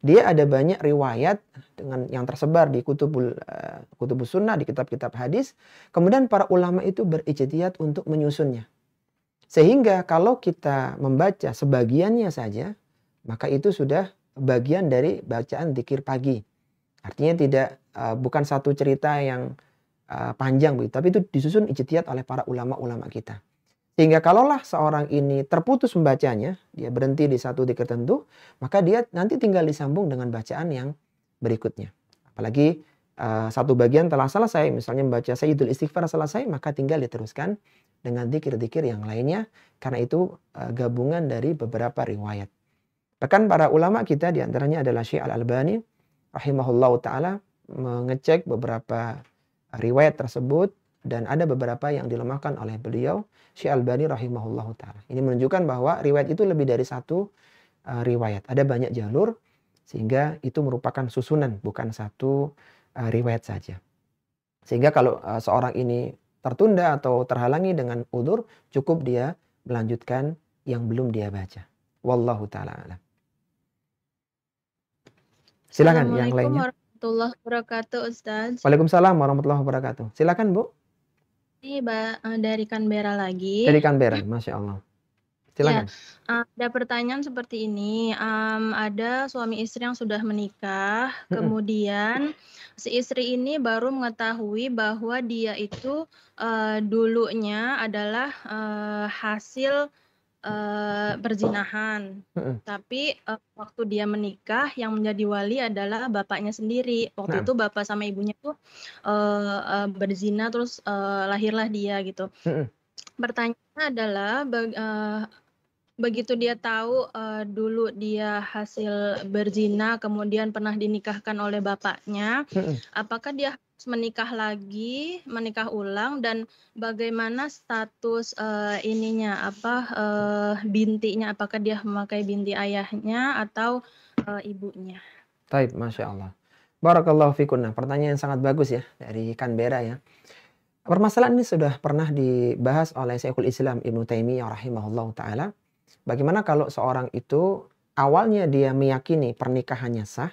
Dia ada banyak riwayat dengan yang tersebar di kutubus sunnah, di kitab-kitab hadis. Kemudian para ulama itu berijtihad untuk menyusunnya. Sehingga kalau kita membaca sebagiannya saja, maka itu sudah bagian dari bacaan zikir pagi. Artinya bukan satu cerita yang panjang begitu, tapi itu disusun ijtihad oleh para ulama-ulama kita. Sehingga kalaulah seorang ini terputus membacanya, dia berhenti di satu zikir tertentu, maka dia nanti tinggal disambung dengan bacaan yang berikutnya. Apalagi satu bagian telah selesai, misalnya membaca Sayyidul Istighfar selesai, maka tinggal diteruskan dengan zikir-zikir yang lainnya, karena itu gabungan dari beberapa riwayat. Bahkan para ulama kita diantaranya adalah Syekh Al-Albani rahimahullahu ta'ala mengecek beberapa riwayat tersebut, dan ada beberapa yang dilemahkan oleh beliau, Syekh Al-Albani rahimahullahu ta'ala. Ini menunjukkan bahwa riwayat itu lebih dari satu riwayat. Ada banyak jalur, sehingga itu merupakan susunan, bukan satu riwayat saja. Sehingga kalau seorang ini tertunda atau terhalangi dengan udzur, cukup dia melanjutkan yang belum dia baca. Wallahu ta'ala a'lam. Silakan yang lainnya. Assalamualaikum warahmatullahi wabarakatuh, Ustaz. Waalaikumsalam warahmatullahi wabarakatuh. Silakan Bu. Ini dari Canberra lagi. Dari Canberra, Masya Allah. Silakan. Ya, ada pertanyaan seperti ini. Ada suami istri yang sudah menikah, kemudian si istri ini baru mengetahui bahwa dia itu dulunya adalah hasil perzinahan. Tapi waktu dia menikah yang menjadi wali adalah bapaknya sendiri. Waktu itu bapak sama ibunya tuh berzina, terus lahirlah dia gitu. Pertanyaannya adalah begitu dia tahu dulu dia hasil berzina kemudian pernah dinikahkan oleh bapaknya, apakah dia harus menikah ulang, dan bagaimana status bintinya, apakah dia memakai binti ayahnya atau ibunya? Baik, Masya Allah. Barakallahu fikunna. Pertanyaan yang sangat bagus ya dari Canberra ya. Permasalahan ini sudah pernah dibahas oleh Syekhul Islam Ibnu Taimiyah rahimahullahu ta'ala. Bagaimana kalau seorang itu awalnya dia meyakini pernikahannya sah,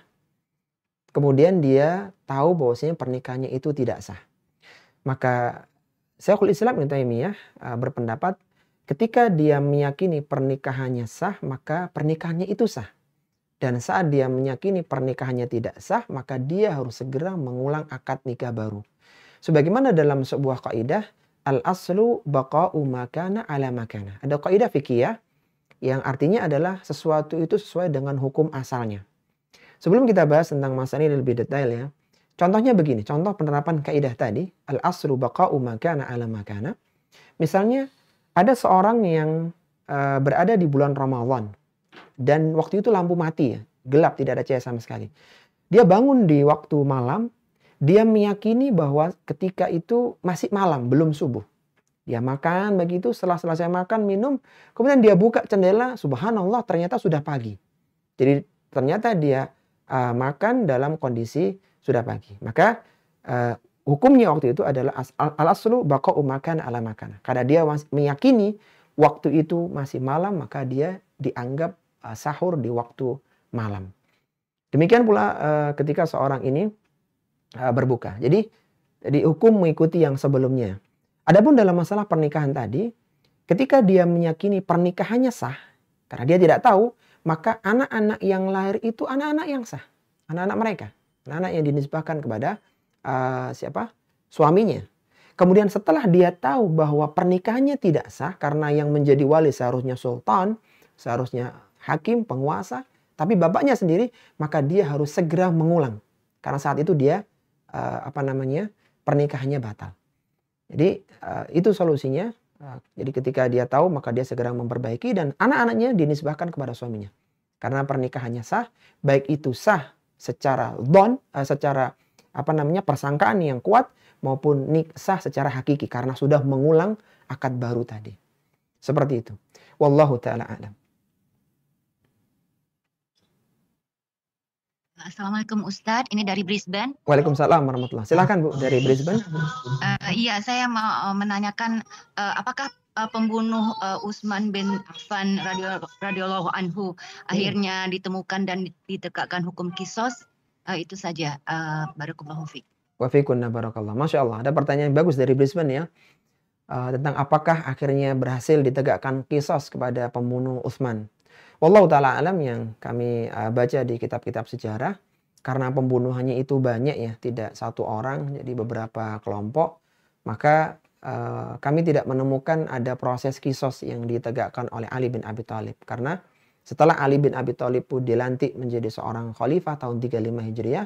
kemudian dia tahu bahwasanya pernikahannya itu tidak sah. Maka Syekhul Islam Ibnu Taimiyah berpendapat ketika dia meyakini pernikahannya sah, maka pernikahannya itu sah. Dan saat dia meyakini pernikahannya tidak sah, maka dia harus segera mengulang akad nikah baru. Sebagaimana dalam sebuah kaidah, al-aslu baqa'u makana ala makana. Ada kaidah fikih yang artinya adalah sesuatu itu sesuai dengan hukum asalnya. Sebelum kita bahas tentang masalah ini lebih detail ya. Contohnya begini, contoh penerapan kaidah tadi, al-aslu baqa'u makana ala makana. Misalnya ada seorang yang berada di bulan Ramadan dan waktu itu lampu mati ya, gelap, tidak ada cahaya sama sekali. Dia bangun di waktu malam, dia meyakini bahwa ketika itu masih malam, belum subuh. Dia makan begitu, setelah selesai makan, minum, kemudian dia buka jendela, subhanallah ternyata sudah pagi. Jadi ternyata dia makan dalam kondisi sudah pagi. Maka hukumnya waktu itu adalah al-aslu baqa'u makan ala makan. Karena dia meyakini waktu itu masih malam, maka dia dianggap sahur di waktu malam. Demikian pula ketika seorang ini berbuka. Jadi hukum mengikuti yang sebelumnya. Adapun dalam masalah pernikahan tadi, ketika dia meyakini pernikahannya sah, karena dia tidak tahu, maka anak-anak yang lahir itu anak-anak yang sah. anak-anak mereka, anak-anak yang dinisbahkan kepada siapa? Suaminya. Kemudian setelah dia tahu bahwa pernikahannya tidak sah karena yang menjadi wali seharusnya sultan, seharusnya hakim, penguasa, tapi bapaknya sendiri, maka dia harus segera mengulang. Karena saat itu dia pernikahannya batal. Jadi itu solusinya. Jadi ketika dia tahu maka dia segera memperbaiki dan anak-anaknya dinisbahkan kepada suaminya. Karena pernikahannya sah, baik itu sah secara persangkaan yang kuat maupun sah secara hakiki karena sudah mengulang akad baru tadi. Seperti itu. Wallahu taala a'lam. Assalamualaikum Ustadz, ini dari Brisbane. Waalaikumsalam warahmatullahi. Silakan Bu dari Brisbane. Iya, saya mau menanyakan apakah pembunuh Utsman bin Affan radhiyallahu anhu akhirnya ditemukan dan ditegakkan hukum qisas? Itu saja. Barakallahu fiik. Wa fiikunna barakallah. Masya Allah, ada pertanyaan bagus dari Brisbane ya. Tentang apakah akhirnya berhasil ditegakkan qisas kepada pembunuh Utsman. Wallahu ta'ala alam, yang kami baca di kitab-kitab sejarah, karena pembunuhannya itu banyak ya, tidak satu orang, jadi beberapa kelompok, maka kami tidak menemukan ada proses qisas yang ditegakkan oleh Ali bin Abi Thalib. Karena setelah Ali bin Abi Thalib pun dilantik menjadi seorang khalifah tahun 35 Hijriah,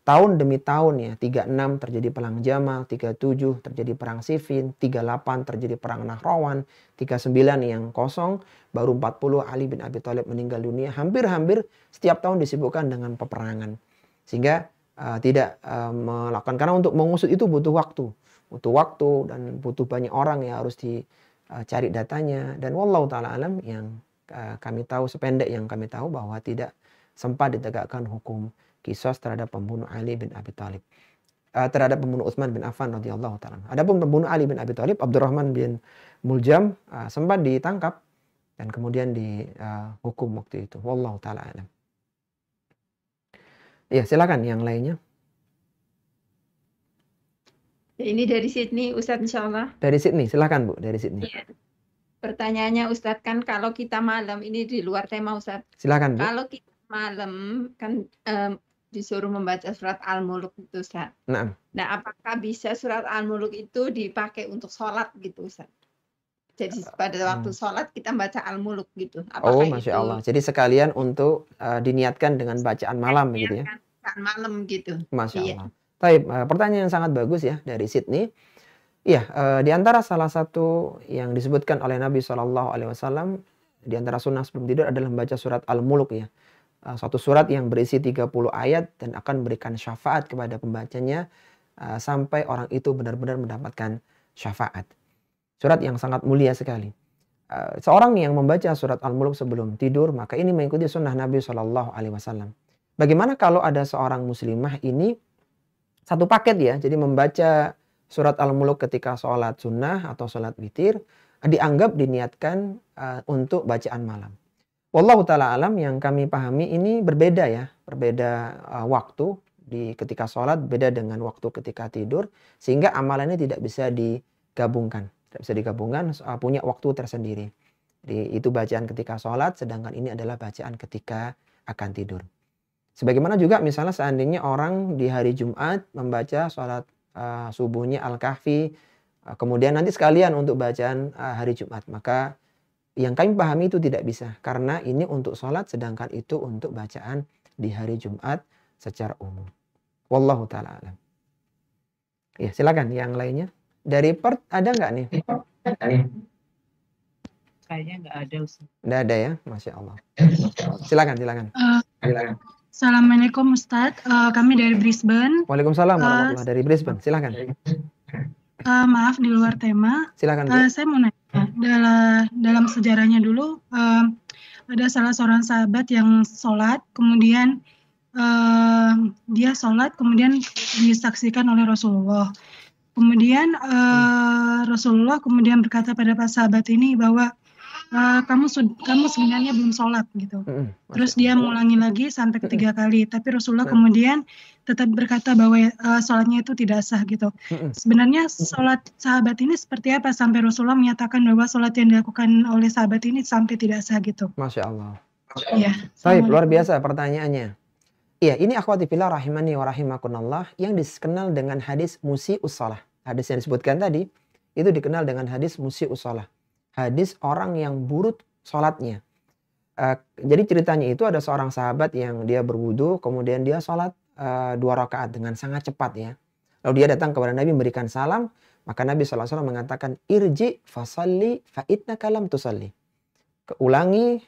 tahun demi tahun ya, 36 terjadi perang Jamal, 37 terjadi perang Siffin, 38 terjadi perang Nahrawan, 39 yang kosong, baru 40 Ali bin Abi Thalib meninggal dunia. Hampir-hampir setiap tahun disibukkan dengan peperangan. Sehingga tidak melakukan, karena untuk mengusut itu butuh waktu dan butuh banyak orang yang harus dicari datanya. Dan wallahu ta'ala alam, yang kami tahu, sependek yang kami tahu, bahwa tidak sempat ditegakkan hukum qisas terhadap pembunuh Ali bin Abi Thalib, terhadap pembunuh Utsman bin Affan radhiyallahu ta'ala. Adapun pembunuh Ali bin Abi Thalib, Abdurrahman bin Muljam, sempat ditangkap dan kemudian dihukum waktu itu. Wallahu ta'ala alam. Ya, silakan yang lainnya. Ini dari Sydney, Ustadz, insyaallah. Dari Sydney, silakan Bu, dari Sydney. Ya. Pertanyaannya Ustadz, kan kalau kita malam, ini di luar tema Ustadz. Silakan Bu. Kalau kita malam kan disuruh membaca surat Al-Muluk itu Ustaz. Nah, apakah bisa surat Al-Muluk itu dipakai untuk sholat gitu Ustaz? Jadi pada waktu sholat kita baca Al-Muluk gitu. Apakah Masya Allah. Jadi sekalian untuk diniatkan dengan bacaan malam gitu ya? Bacaan malam gitu. Masya Allah. Baik, pertanyaan yang sangat bagus ya dari Sydney. Iya, di antara salah satu yang disebutkan oleh Nabi SAW, di antara sunnah sebelum tidur adalah membaca surat Al-Muluk ya. Suatu surat yang berisi 30 ayat dan akan memberikan syafaat kepada pembacanya sampai orang itu benar-benar mendapatkan syafaat. Surat yang sangat mulia sekali. Seorang yang membaca surat Al-Muluk sebelum tidur, maka ini mengikuti sunnah Nabi SAW. Bagaimana kalau ada seorang muslimah ini satu paket ya, jadi membaca surat Al-Muluk ketika sholat sunnah atau sholat witir, dianggap diniatkan untuk bacaan malam. Wallahu ta'ala alam, yang kami pahami ini berbeda ya, berbeda waktu ketika sholat, beda dengan waktu ketika tidur, sehingga amalannya tidak bisa digabungkan. Tidak bisa digabungkan, punya waktu tersendiri. Jadi itu bacaan ketika sholat, sedangkan ini adalah bacaan ketika akan tidur. Sebagaimana juga misalnya seandainya orang di hari Jumat membaca sholat subuhnya Al-Kahfi, kemudian nanti sekalian untuk bacaan hari Jumat, maka yang kami pahami itu tidak bisa, karena ini untuk sholat sedangkan itu untuk bacaan di hari Jumat secara umum. Wallahu ta'ala alam. Ya, silakan yang lainnya. Dari Perth ada nggak nih? Kayaknya nggak ada Ustaz. Nggak ada ya, Masya Allah. Silakan. Assalamualaikum Ustadz, kami dari Brisbane. Waalaikumsalam warahmatullahi, dari Brisbane. Silakan. Maaf di luar tema. Silakan. Saya mau nanya, dalam sejarahnya dulu ada salah seorang sahabat yang sholat, kemudian dia sholat, kemudian disaksikan oleh Rasulullah. Kemudian Rasulullah kemudian berkata pada sahabat ini bahwa kamu sebenarnya belum sholat gitu. Terus dia mengulangi lagi sampai ketiga kali, tapi Rasulullah kemudian tetap berkata bahwa sholatnya itu tidak sah gitu. Sebenarnya sholat sahabat ini seperti apa sampai Rasulullah menyatakan bahwa sholat yang dilakukan oleh sahabat ini sampai tidak sah gitu. Masya Allah. Ya. Baik, luar biasa pertanyaannya. Iya, ini akhwati fillah rahimani wa rahimakumullah yang dikenal dengan hadis musi'us shalah. Hadis yang disebutkan tadi itu dikenal dengan hadis musi'us shalah. Hadis orang yang buruk sholatnya. Jadi ceritanya itu ada seorang sahabat yang dia berwudu, kemudian dia sholat 2 rakaat dengan sangat cepat ya. Lalu dia datang kepada Nabi memberikan salam, maka Nabi SAW mengatakan, irji fasalli fa innaka lam tusalli.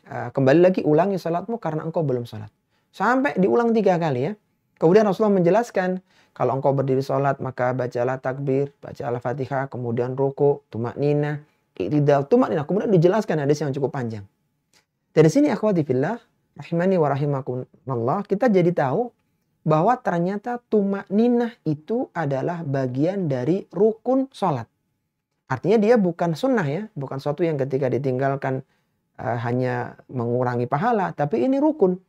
Kembali lagi ulangi salatmu karena engkau belum salat. Sampai diulang 3 kali ya. Kemudian Rasulullah menjelaskan, kalau engkau berdiri salat maka bacalah takbir, baca al-fatihah, kemudian ruku, tumakninah, i'tidal, tumakninah. Kemudian dijelaskan hadis yang cukup panjang. Dari sini akhwati fillah, rahimani wa rahimakumullah, kita jadi tahu bahwa ternyata tumakninah itu adalah bagian dari rukun salat. Artinya dia bukan sunnah ya, bukan sesuatu yang ketika ditinggalkan hanya mengurangi pahala, tapi ini rukun.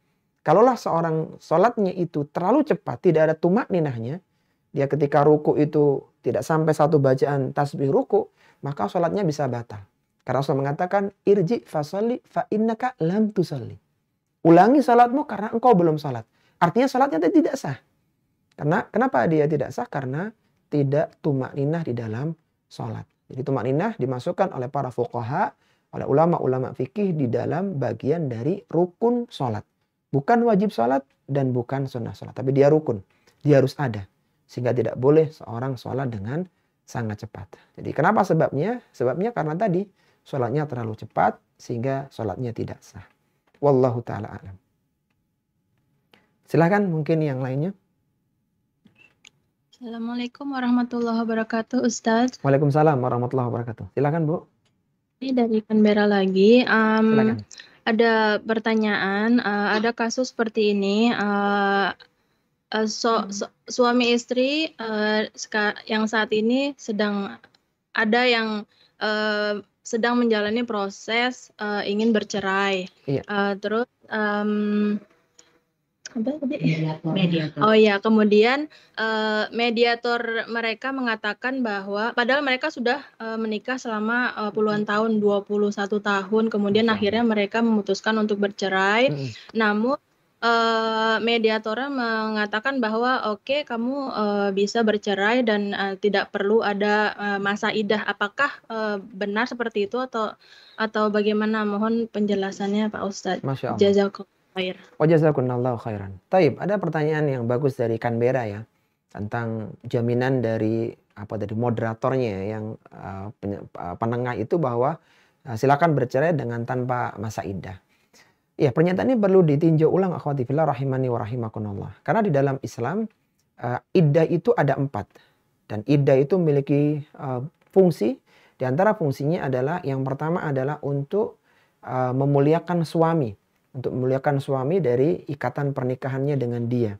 Kalaulah seorang sholatnya itu terlalu cepat, tidak ada tumakninahnya, dia ketika ruku itu tidak sampai 1 bacaan tasbih ruku, maka sholatnya bisa batal. Karena Rasul mengatakan, irji fasalli fa innaka lam tusalli. Ulangi sholatmu karena engkau belum sholat. Artinya sholatnya tidak sah. Kenapa dia tidak sah? Karena tidak tumakninah di dalam sholat. Jadi tumakninah dimasukkan oleh para fuqaha, oleh ulama-ulama fikih di dalam bagian dari rukun sholat. Bukan wajib sholat dan bukan sunnah sholat. Tapi dia rukun. Dia harus ada. Sehingga tidak boleh seorang sholat dengan sangat cepat. Jadi kenapa sebabnya? Sebabnya karena tadi sholatnya terlalu cepat sehingga sholatnya tidak sah. Wallahu ta'ala a'lam. Silahkan mungkin yang lainnya. Assalamualaikum warahmatullahi wabarakatuh, Ustadz. Waalaikumsalam warahmatullahi wabarakatuh. Silahkan Bu. Ini dari Canberra lagi. Silakan. Ada pertanyaan, ada kasus seperti ini, suami istri yang saat ini sedang sedang menjalani proses ingin bercerai. Iya. Terus Mediator. Oh ya, kemudian mediator mereka mengatakan bahwa padahal mereka sudah menikah selama puluhan tahun, 21 tahun, kemudian akhirnya mereka memutuskan untuk bercerai. Namun mediatornya mengatakan bahwa oke, kamu bisa bercerai dan tidak perlu ada masa iddah. Apakah benar seperti itu atau bagaimana? Mohon penjelasannya Pak Ustadz. Masya Allah. Jazakallah khair. Wajazakumullahu khairan. Taib, ada pertanyaan yang bagus dari Canberra ya, tentang jaminan dari moderatornya yang penengah itu bahwa silakan bercerai dengan tanpa masa iddah. Ya, pernyataan ini perlu ditinjau ulang akhwati fillah rahimani wa rahimakumullah. Karena di dalam Islam iddah itu ada 4 dan iddah itu memiliki fungsi. Di antara fungsinya adalah yang pertama adalah untuk memuliakan suami. Untuk memuliakan suami dari ikatan pernikahannya dengan dia.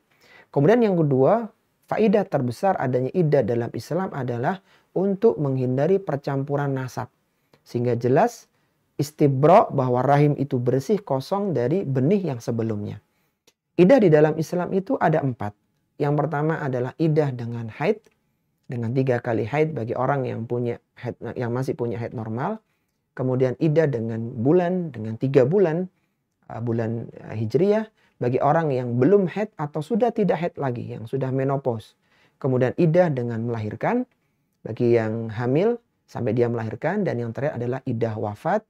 Kemudian yang kedua, faedah terbesar adanya iddah dalam Islam adalah untuk menghindari percampuran nasab. Sehingga jelas istibra bahwa rahim itu bersih kosong dari benih yang sebelumnya. Iddah di dalam Islam itu ada 4. Yang pertama adalah iddah dengan haid. Dengan 3 kali haid bagi orang yang masih punya haid normal. Kemudian iddah dengan bulan, dengan 3 bulan. Bulan Hijriyah bagi orang yang belum haid atau sudah tidak haid lagi, yang sudah menopause. Kemudian iddah dengan melahirkan bagi yang hamil sampai dia melahirkan, dan yang terakhir adalah iddah wafat,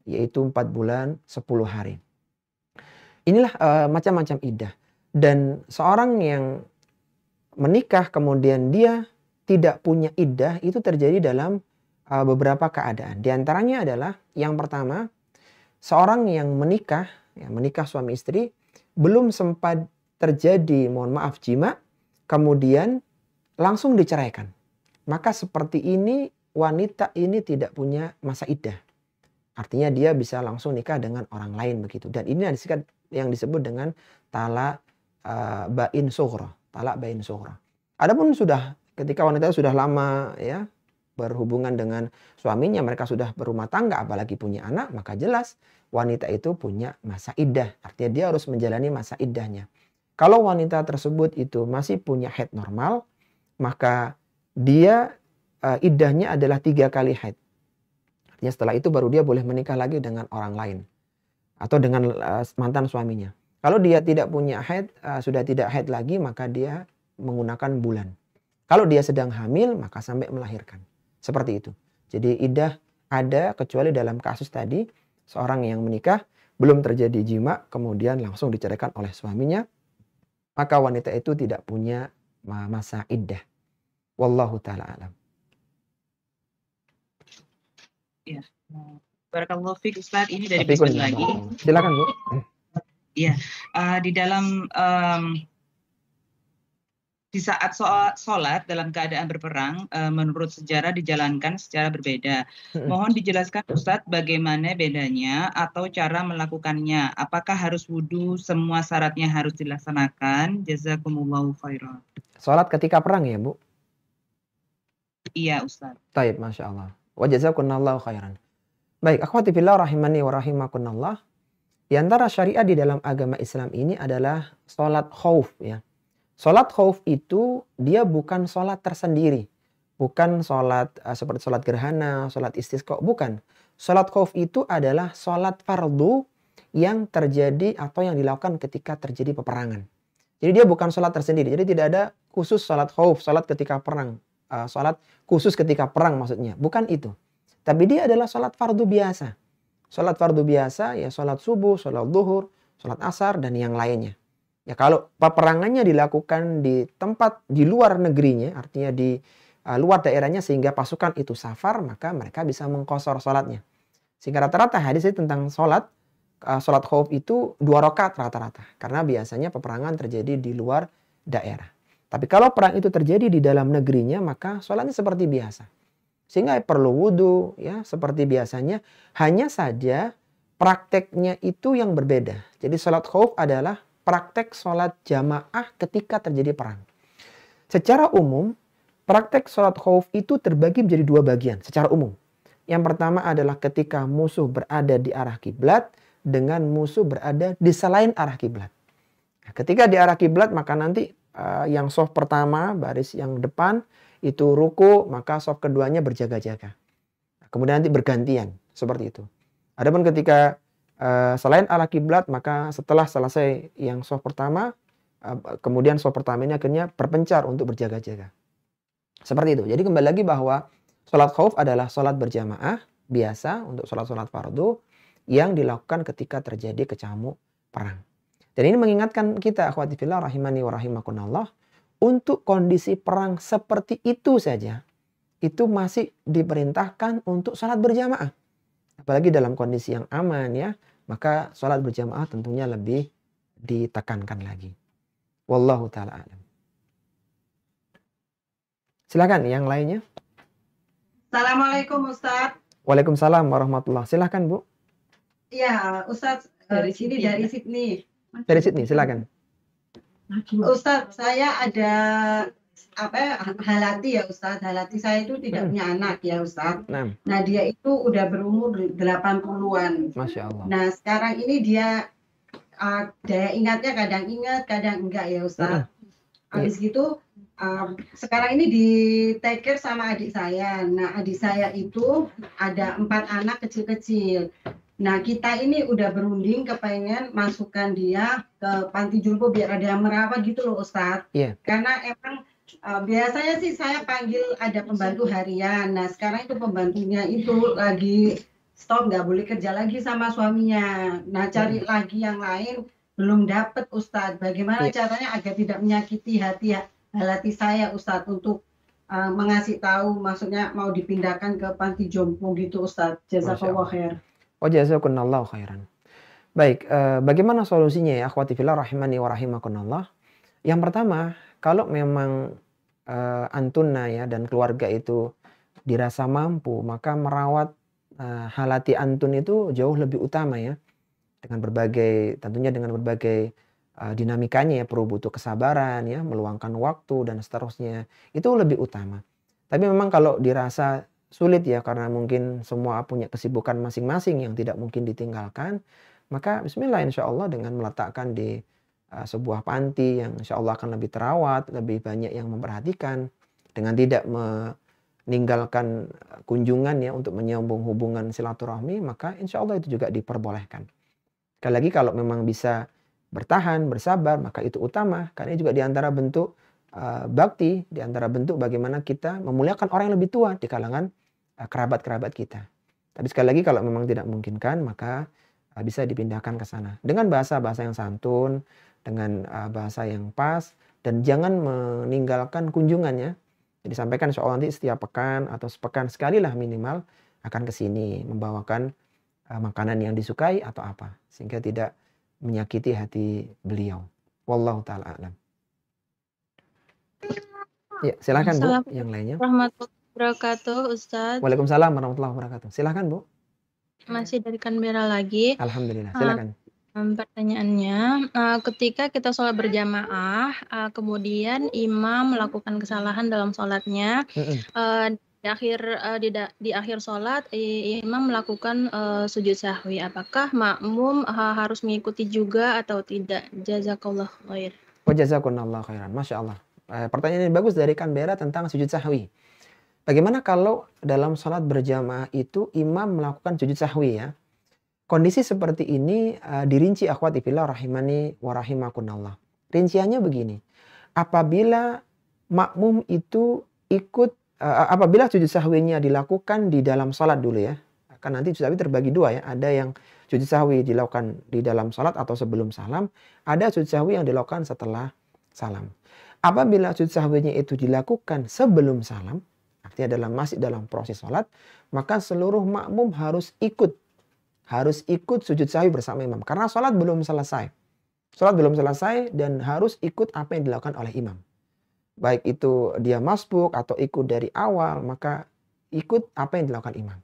yaitu 4 bulan 10 hari. Inilah macam-macam iddah. Dan seorang yang menikah kemudian dia tidak punya iddah itu terjadi dalam beberapa keadaan. Di antaranya adalah yang pertama, seorang yang menikah suami istri, belum sempat terjadi, mohon maaf, jima, kemudian langsung diceraikan. Maka seperti ini, wanita ini tidak punya masa iddah. Artinya dia bisa langsung nikah dengan orang lain begitu. Dan ini yang disebut dengan talak bain sughra. Talak bain sughra. Adapun ketika wanita sudah lama ya berhubungan dengan suaminya, mereka sudah berumah tangga, apalagi punya anak, maka jelas wanita itu punya masa iddah. Artinya dia harus menjalani masa iddahnya. Kalau wanita tersebut itu masih punya haid normal, maka dia iddahnya adalah 3 kali haid. Artinya setelah itu baru dia boleh menikah lagi dengan orang lain atau dengan mantan suaminya. Kalau dia tidak punya haid, sudah tidak haid lagi, maka dia menggunakan bulan. Kalau dia sedang hamil, maka sampai melahirkan. Seperti itu. Jadi iddah ada kecuali dalam kasus tadi, seorang yang menikah, belum terjadi jima, kemudian langsung diceraikan oleh suaminya, maka wanita itu tidak punya masa iddah. Wallahu ta'ala alam. Ya. Barakallahu fiik Ustaz, ini dari Afikum. Ustaz lagi. Silakan Bu. Iya, di dalam di saat sholat dalam keadaan berperang, menurut sejarah dijalankan secara berbeda. Mohon dijelaskan Ustadz bagaimana bedanya atau cara melakukannya. Apakah harus wudhu, semua syaratnya harus dilaksanakan? Jazakumullahu khairan. Sholat ketika perang ya Bu? Iya Ustadz. Taib, Masya Allah. Wa jazakumullahu khairan. Baik, akhwati fillah rahimani wa rahimakunallah. Di antara syariat di dalam agama Islam ini adalah sholat khauf ya. Sholat khauf itu dia bukan sholat tersendiri. Bukan sholat seperti sholat gerhana, sholat istisqa, bukan. Sholat khauf itu adalah sholat fardu yang terjadi atau yang dilakukan ketika terjadi peperangan. Jadi dia bukan sholat tersendiri. Jadi tidak ada khusus sholat khauf, sholat ketika perang. Sholat khusus ketika perang maksudnya. Bukan itu. Tapi dia adalah sholat fardu biasa. Sholat fardu biasa ya sholat subuh, sholat zuhur, sholat asar dan yang lainnya. Ya kalau peperangannya dilakukan di tempat di luar negerinya, artinya di luar daerahnya sehingga pasukan itu safar, maka mereka bisa mengqashar sholatnya. Sehingga rata-rata hadis itu tentang sholat khauf itu 2 rakaat rata-rata. Karena biasanya peperangan terjadi di luar daerah. Tapi kalau perang itu terjadi di dalam negerinya, maka sholatnya seperti biasa. Sehingga perlu wudhu ya seperti biasanya. Hanya saja prakteknya itu yang berbeda. Jadi sholat khauf adalah praktek sholat jamaah ketika terjadi perang. Secara umum, praktek sholat khauf itu terbagi menjadi 2 bagian secara umum. Yang pertama adalah ketika musuh berada di arah kiblat dengan musuh berada di selain arah kiblat. Nah, ketika di arah kiblat maka nanti yang shaf pertama, baris yang depan itu ruku, maka shaf keduanya berjaga-jaga. Kemudian nanti bergantian seperti itu. Adapun ketika selain arah kiblat, maka setelah selesai yang shaf pertama, kemudian shaf pertama ini akhirnya berpencar untuk berjaga-jaga. Seperti itu. Jadi kembali lagi bahwa sholat khauf adalah sholat berjamaah biasa untuk sholat-sholat fardu yang dilakukan ketika terjadi kecamuk perang. Dan ini mengingatkan kita akhwati fillah rahimani wa rahimakunallah, untuk kondisi perang seperti itu saja, itu masih diperintahkan untuk sholat berjamaah. Apalagi dalam kondisi yang aman ya, maka sholat berjamaah tentunya lebih ditekankan lagi. Wallahu ta'ala alam. Silakan yang lainnya. Assalamualaikum Ustadz. Waalaikumsalam warahmatullah. Silakan Bu. Iya Ustadz, dari sini dari Sydney. Dari Sydney, silakan. Ustadz, saya ada halati ya Ustadz. Halati saya itu tidak punya anak ya Ustadz. Nah dia itu udah berumur 80-an. Masya Allah. Nah sekarang ini dia daya ingatnya kadang ingat, kadang enggak ya Ustadz. Habis gitu sekarang ini di take care sama adik saya. Nah adik saya itu ada 4 anak kecil-kecil. Nah kita ini udah berunding kepengen masukkan dia ke panti jompo biar ada yang merawat gitu loh Ustadz. Karena emang biasanya sih saya panggil ada pembantu harian. Nah sekarang itu pembantunya itu lagi stop, nggak boleh kerja lagi sama suaminya. Nah cari lagi yang lain belum dapet Ustadz. Bagaimana caranya agar tidak menyakiti hati saya Ustadz untuk mengasih tahu, maksudnya mau dipindahkan ke panti jompo gitu Ustadz. Jazakallah khair. Jazakumullahu khairan. Baik, bagaimana solusinya ya akhwati fillah rahimani wa rahimakunallah. Yang pertama, kalau memang antunna ya dan keluarga itu dirasa mampu, maka merawat halati antun itu jauh lebih utama ya. Tentunya dengan berbagai dinamikanya ya, perlu butuh kesabaran ya, meluangkan waktu dan seterusnya. Itu lebih utama. Tapi memang kalau dirasa sulit ya karena mungkin semua punya kesibukan masing-masing yang tidak mungkin ditinggalkan, maka bismillah insya Allah dengan meletakkan di sebuah panti yang insya Allah akan lebih terawat, lebih banyak yang memperhatikan, dengan tidak meninggalkan kunjungan ya untuk menyambung hubungan silaturahmi, maka insya Allah itu juga diperbolehkan. Sekali lagi kalau memang bisa bertahan, bersabar, maka itu utama. Karena ini juga diantara bentuk bakti, diantara bentuk bagaimana kita memuliakan orang yang lebih tua di kalangan kerabat-kerabat kita. Tapi sekali lagi kalau memang tidak memungkinkan, maka bisa dipindahkan ke sana. Dengan bahasa-bahasa yang santun, dengan bahasa yang pas, dan jangan meninggalkan kunjungannya. Jadi sampaikan insya Allah nanti setiap pekan atau sepekan sekali lah minimal akan ke sini membawakan makanan yang disukai atau apa. Sehingga tidak menyakiti hati beliau. Wallahu ta'ala a'lam. Ya, silakan Bu, yang lainnya. Warahmatullahi wabarakatuh, Ustadz. Waalaikumsalam warahmatullahi wabarakatuh. Silakan Bu. Masih dari Canberra lagi. Alhamdulillah, silakan. Pertanyaannya, ketika kita sholat berjamaah, kemudian imam melakukan kesalahan dalam sholatnya, di akhir sholat imam melakukan sujud sahwi, apakah makmum harus mengikuti juga atau tidak? Jazakallah khair. Jazakumullah khairan. Masya Allah. Pertanyaan ini bagus dari Canberra tentang sujud sahwi. Bagaimana kalau dalam sholat berjamaah itu imam melakukan sujud sahwi ya? Kondisi seperti ini dirinci akhwati fillah rahimani wa rahimakunallah. Rinciannya begini. Apabila makmum itu ikut, apabila sujud sahwinya dilakukan di dalam sholat dulu ya. Kan nanti sujud sahwi terbagi dua ya. Ada yang sujud sahwi dilakukan di dalam sholat atau sebelum salam. Ada sujud sahwi yang dilakukan setelah salam. Apabila sujud sahwinya itu dilakukan sebelum salam, artinya masih dalam proses sholat, maka seluruh makmum harus ikut sujud sahwi bersama imam. Karena sholat belum selesai. Sholat belum selesai dan harus ikut apa yang dilakukan oleh imam. Baik itu dia masbuk atau ikut dari awal, maka ikut apa yang dilakukan imam.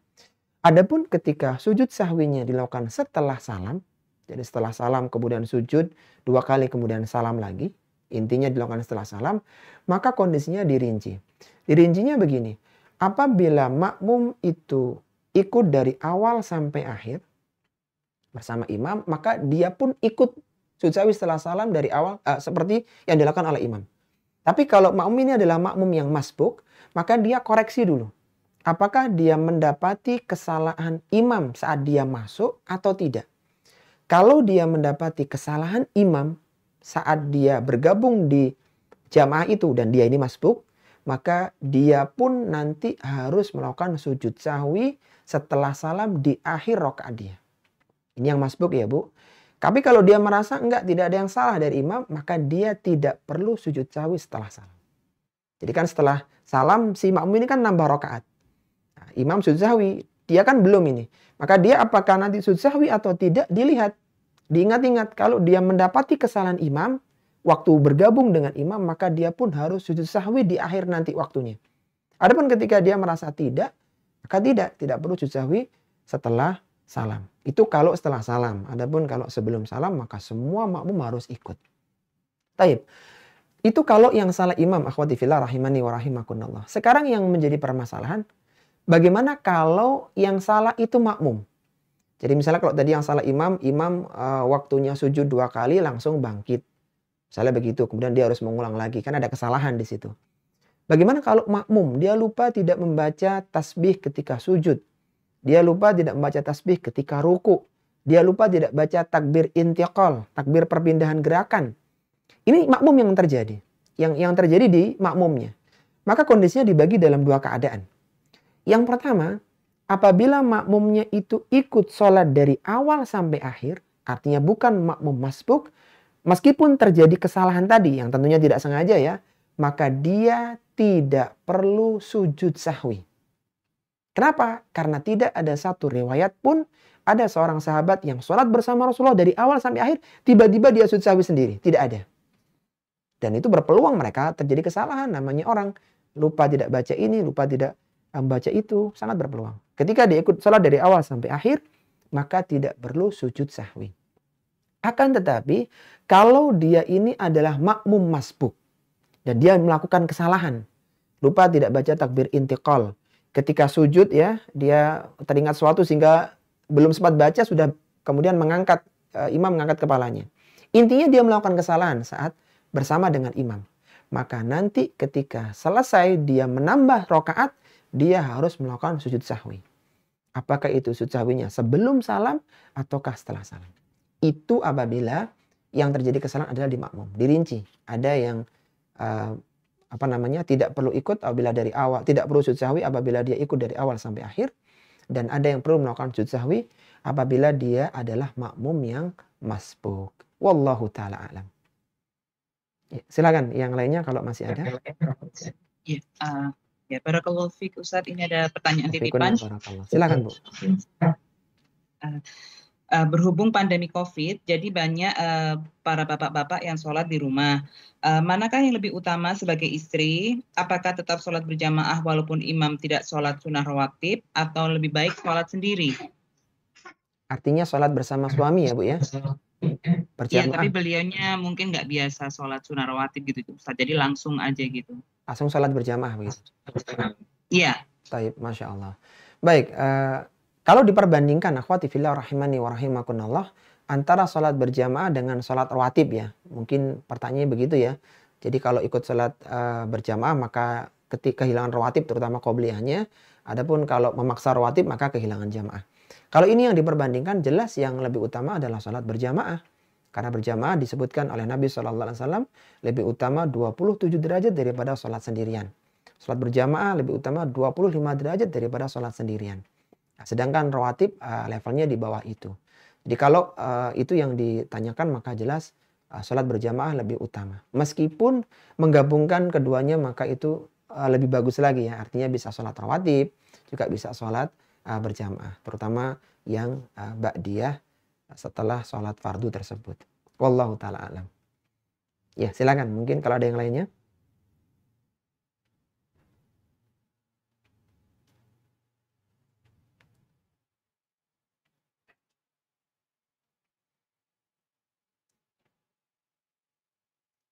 Adapun ketika sujud sahwinya dilakukan setelah salam, jadi setelah salam kemudian sujud 2 kali kemudian salam lagi, intinya dilakukan setelah salam, maka kondisinya dirinci. Dirincinya begini, apabila makmum itu ikut dari awal sampai akhir bersama imam, maka dia pun ikut sujud sahwi setelah salam dari awal seperti yang dilakukan oleh imam. Tapi kalau makmum ini adalah makmum yang masbuk, maka dia koreksi dulu. Apakah dia mendapati kesalahan imam saat dia masuk atau tidak? Kalau dia mendapati kesalahan imam saat dia bergabung di jamaah itu dan dia ini masbuk, maka dia pun nanti harus melakukan sujud sahwi setelah salam di akhir rakaat dia. Ini yang masbuk ya Bu. Tapi kalau dia merasa tidak ada yang salah dari imam, maka dia tidak perlu sujud sahwi setelah salam. Jadi kan setelah salam si makmum ini kan nambah rakaat. Nah, imam sujud sahwi, dia kan belum ini. Maka dia apakah nanti sujud sahwi atau tidak dilihat. Diingat-ingat kalau dia mendapati kesalahan imam, waktu bergabung dengan imam, maka dia pun harus sujud sahwi di akhir nanti waktunya. Adapun ketika dia merasa tidak, maka tidak perlu sujud sahwi setelah salam. Itu kalau setelah salam. Adapun kalau sebelum salam, maka semua makmum harus ikut. Taib. Itu kalau yang salah imam, akhwati fillah rahimani wa rahimakunallah. Sekarang yang menjadi permasalahan, bagaimana kalau yang salah itu makmum? Jadi misalnya kalau tadi yang salah imam waktunya sujud 2 kali langsung bangkit. Misalnya begitu, kemudian dia harus mengulang lagi. Kan ada kesalahan di situ. Bagaimana kalau makmum? Dia lupa tidak membaca tasbih ketika sujud. Dia lupa tidak membaca tasbih ketika ruku. Dia lupa tidak baca takbir intiqal, takbir perpindahan gerakan. Ini makmum yang terjadi. Yang terjadi di makmumnya. Maka kondisinya dibagi dalam 2 keadaan. Yang pertama, apabila makmumnya itu ikut sholat dari awal sampai akhir, artinya bukan makmum masbuk, meskipun terjadi kesalahan tadi yang tentunya tidak sengaja ya, maka dia tidak perlu sujud sahwi. Kenapa? Karena tidak ada satu riwayat pun ada seorang sahabat yang sholat bersama Rasulullah dari awal sampai akhir, tiba-tiba dia sujud sahwi sendiri. Tidak ada. Dan itu berpeluang mereka terjadi kesalahan. Namanya orang lupa tidak baca ini, lupa tidak membaca itu, sangat berpeluang. Ketika dia ikut sholat dari awal sampai akhir, maka tidak perlu sujud sahwi. Akan tetapi, kalau dia ini adalah makmum masbuk, dan dia melakukan kesalahan, lupa tidak baca takbir intiqal, ketika sujud ya, dia teringat sesuatu sehingga belum sempat baca, sudah kemudian imam mengangkat kepalanya. Intinya dia melakukan kesalahan saat bersama dengan imam. Maka nanti ketika selesai dia menambah rakaat, dia harus melakukan sujud sahwi. Apakah itu sujud sahwinya sebelum salam ataukah setelah salam? Itu apabila yang terjadi kesalahan adalah di makmum. Dirinci. Ada yang tidak perlu ikut apabila dari awal, tidak perlu sujud sahwi apabila dia ikut dari awal sampai akhir, dan ada yang perlu melakukan sujud sahwi apabila dia adalah makmum yang masbuk. Wallahu taala alam. Ya, silakan yang lainnya kalau masih ada. Ya, barakallahu fiik Ustadz, ini ada pertanyaan titipan. Silakan Bu. Berhubung pandemi COVID, jadi banyak para bapak-bapak yang sholat di rumah. Manakah yang lebih utama sebagai istri? Apakah tetap sholat berjamaah walaupun imam tidak sholat sunnah rawatib, atau lebih baik sholat sendiri? Artinya sholat bersama suami ya Bu ya? Iya, tapi beliaunya mungkin nggak biasa sholat sunnah rawatib gitu Ustaz, jadi langsung aja gitu. Langsung sholat berjamaah begitu? Iya. Taib, Masya Allah. Baik, kalau diperbandingkan akhwati fillah rahimani wa rahimakunallah antara sholat berjamaah dengan sholat rawatib ya. Mungkin pertanyaannya begitu ya. Jadi kalau ikut sholat berjamaah maka ketika kehilangan rawatib terutama qobliyahnya. Adapun kalau memaksa rawatib maka kehilangan jamaah. Kalau ini yang diperbandingkan jelas yang lebih utama adalah sholat berjamaah. Karena berjamaah disebutkan oleh Nabi SAW lebih utama 27 derajat daripada sholat sendirian. Sholat berjamaah lebih utama 25 derajat daripada sholat sendirian. Nah, sedangkan rawatib levelnya di bawah itu. Jadi kalau itu yang ditanyakan maka jelas sholat berjamaah lebih utama. Meskipun menggabungkan keduanya maka itu lebih bagus lagi ya. Artinya bisa sholat rawatib, juga bisa sholat berjamaah. Terutama yang ba'diyah setelah sholat fardu tersebut. Wallahu ta'ala alam. Ya silakan, mungkin kalau ada yang lainnya.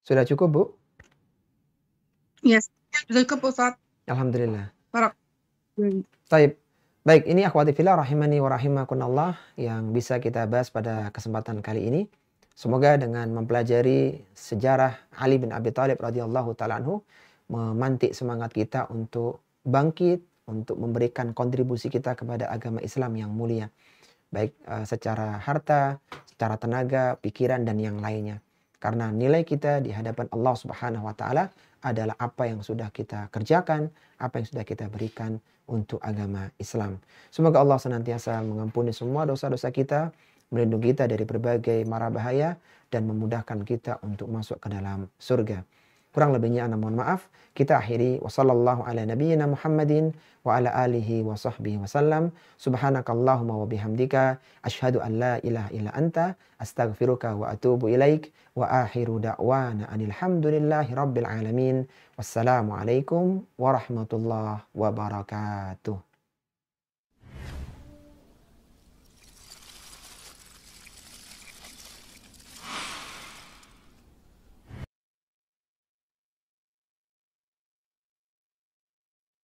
Sudah cukup Bu? Yes, sudah cukup Ustaz. Alhamdulillah. Baik, ini akhwati fillah rahimani wa rahimakunallah yang bisa kita bahas pada kesempatan kali ini. Semoga dengan mempelajari sejarah Ali bin Abi Thalib radhiyallahu taala anhu memantik semangat kita untuk bangkit, untuk memberikan kontribusi kita kepada agama Islam yang mulia. Baik secara harta, secara tenaga, pikiran dan yang lainnya. Karena nilai kita di hadapan Allah Subhanahu wa taala adalah apa yang sudah kita kerjakan, apa yang sudah kita berikan untuk agama Islam. Semoga Allah senantiasa mengampuni semua dosa-dosa kita, melindungi kita dari berbagai mara bahaya, dan memudahkan kita untuk masuk ke dalam surga. Kurang lebihnya ana mohon maaf. Kita akhiri wasallallahu ala nabiyyina Muhammadin wa ala alihi wa sahbihi wasallam. Subhanakallahumma wa bihamdika asyhadu an la ilaha illa anta astaghfiruka wa atubu ilaik wa akhiru da'wana anil hamdulillahi rabbil alamin. Wassalamu alaikum warahmatullahi wabarakatuh.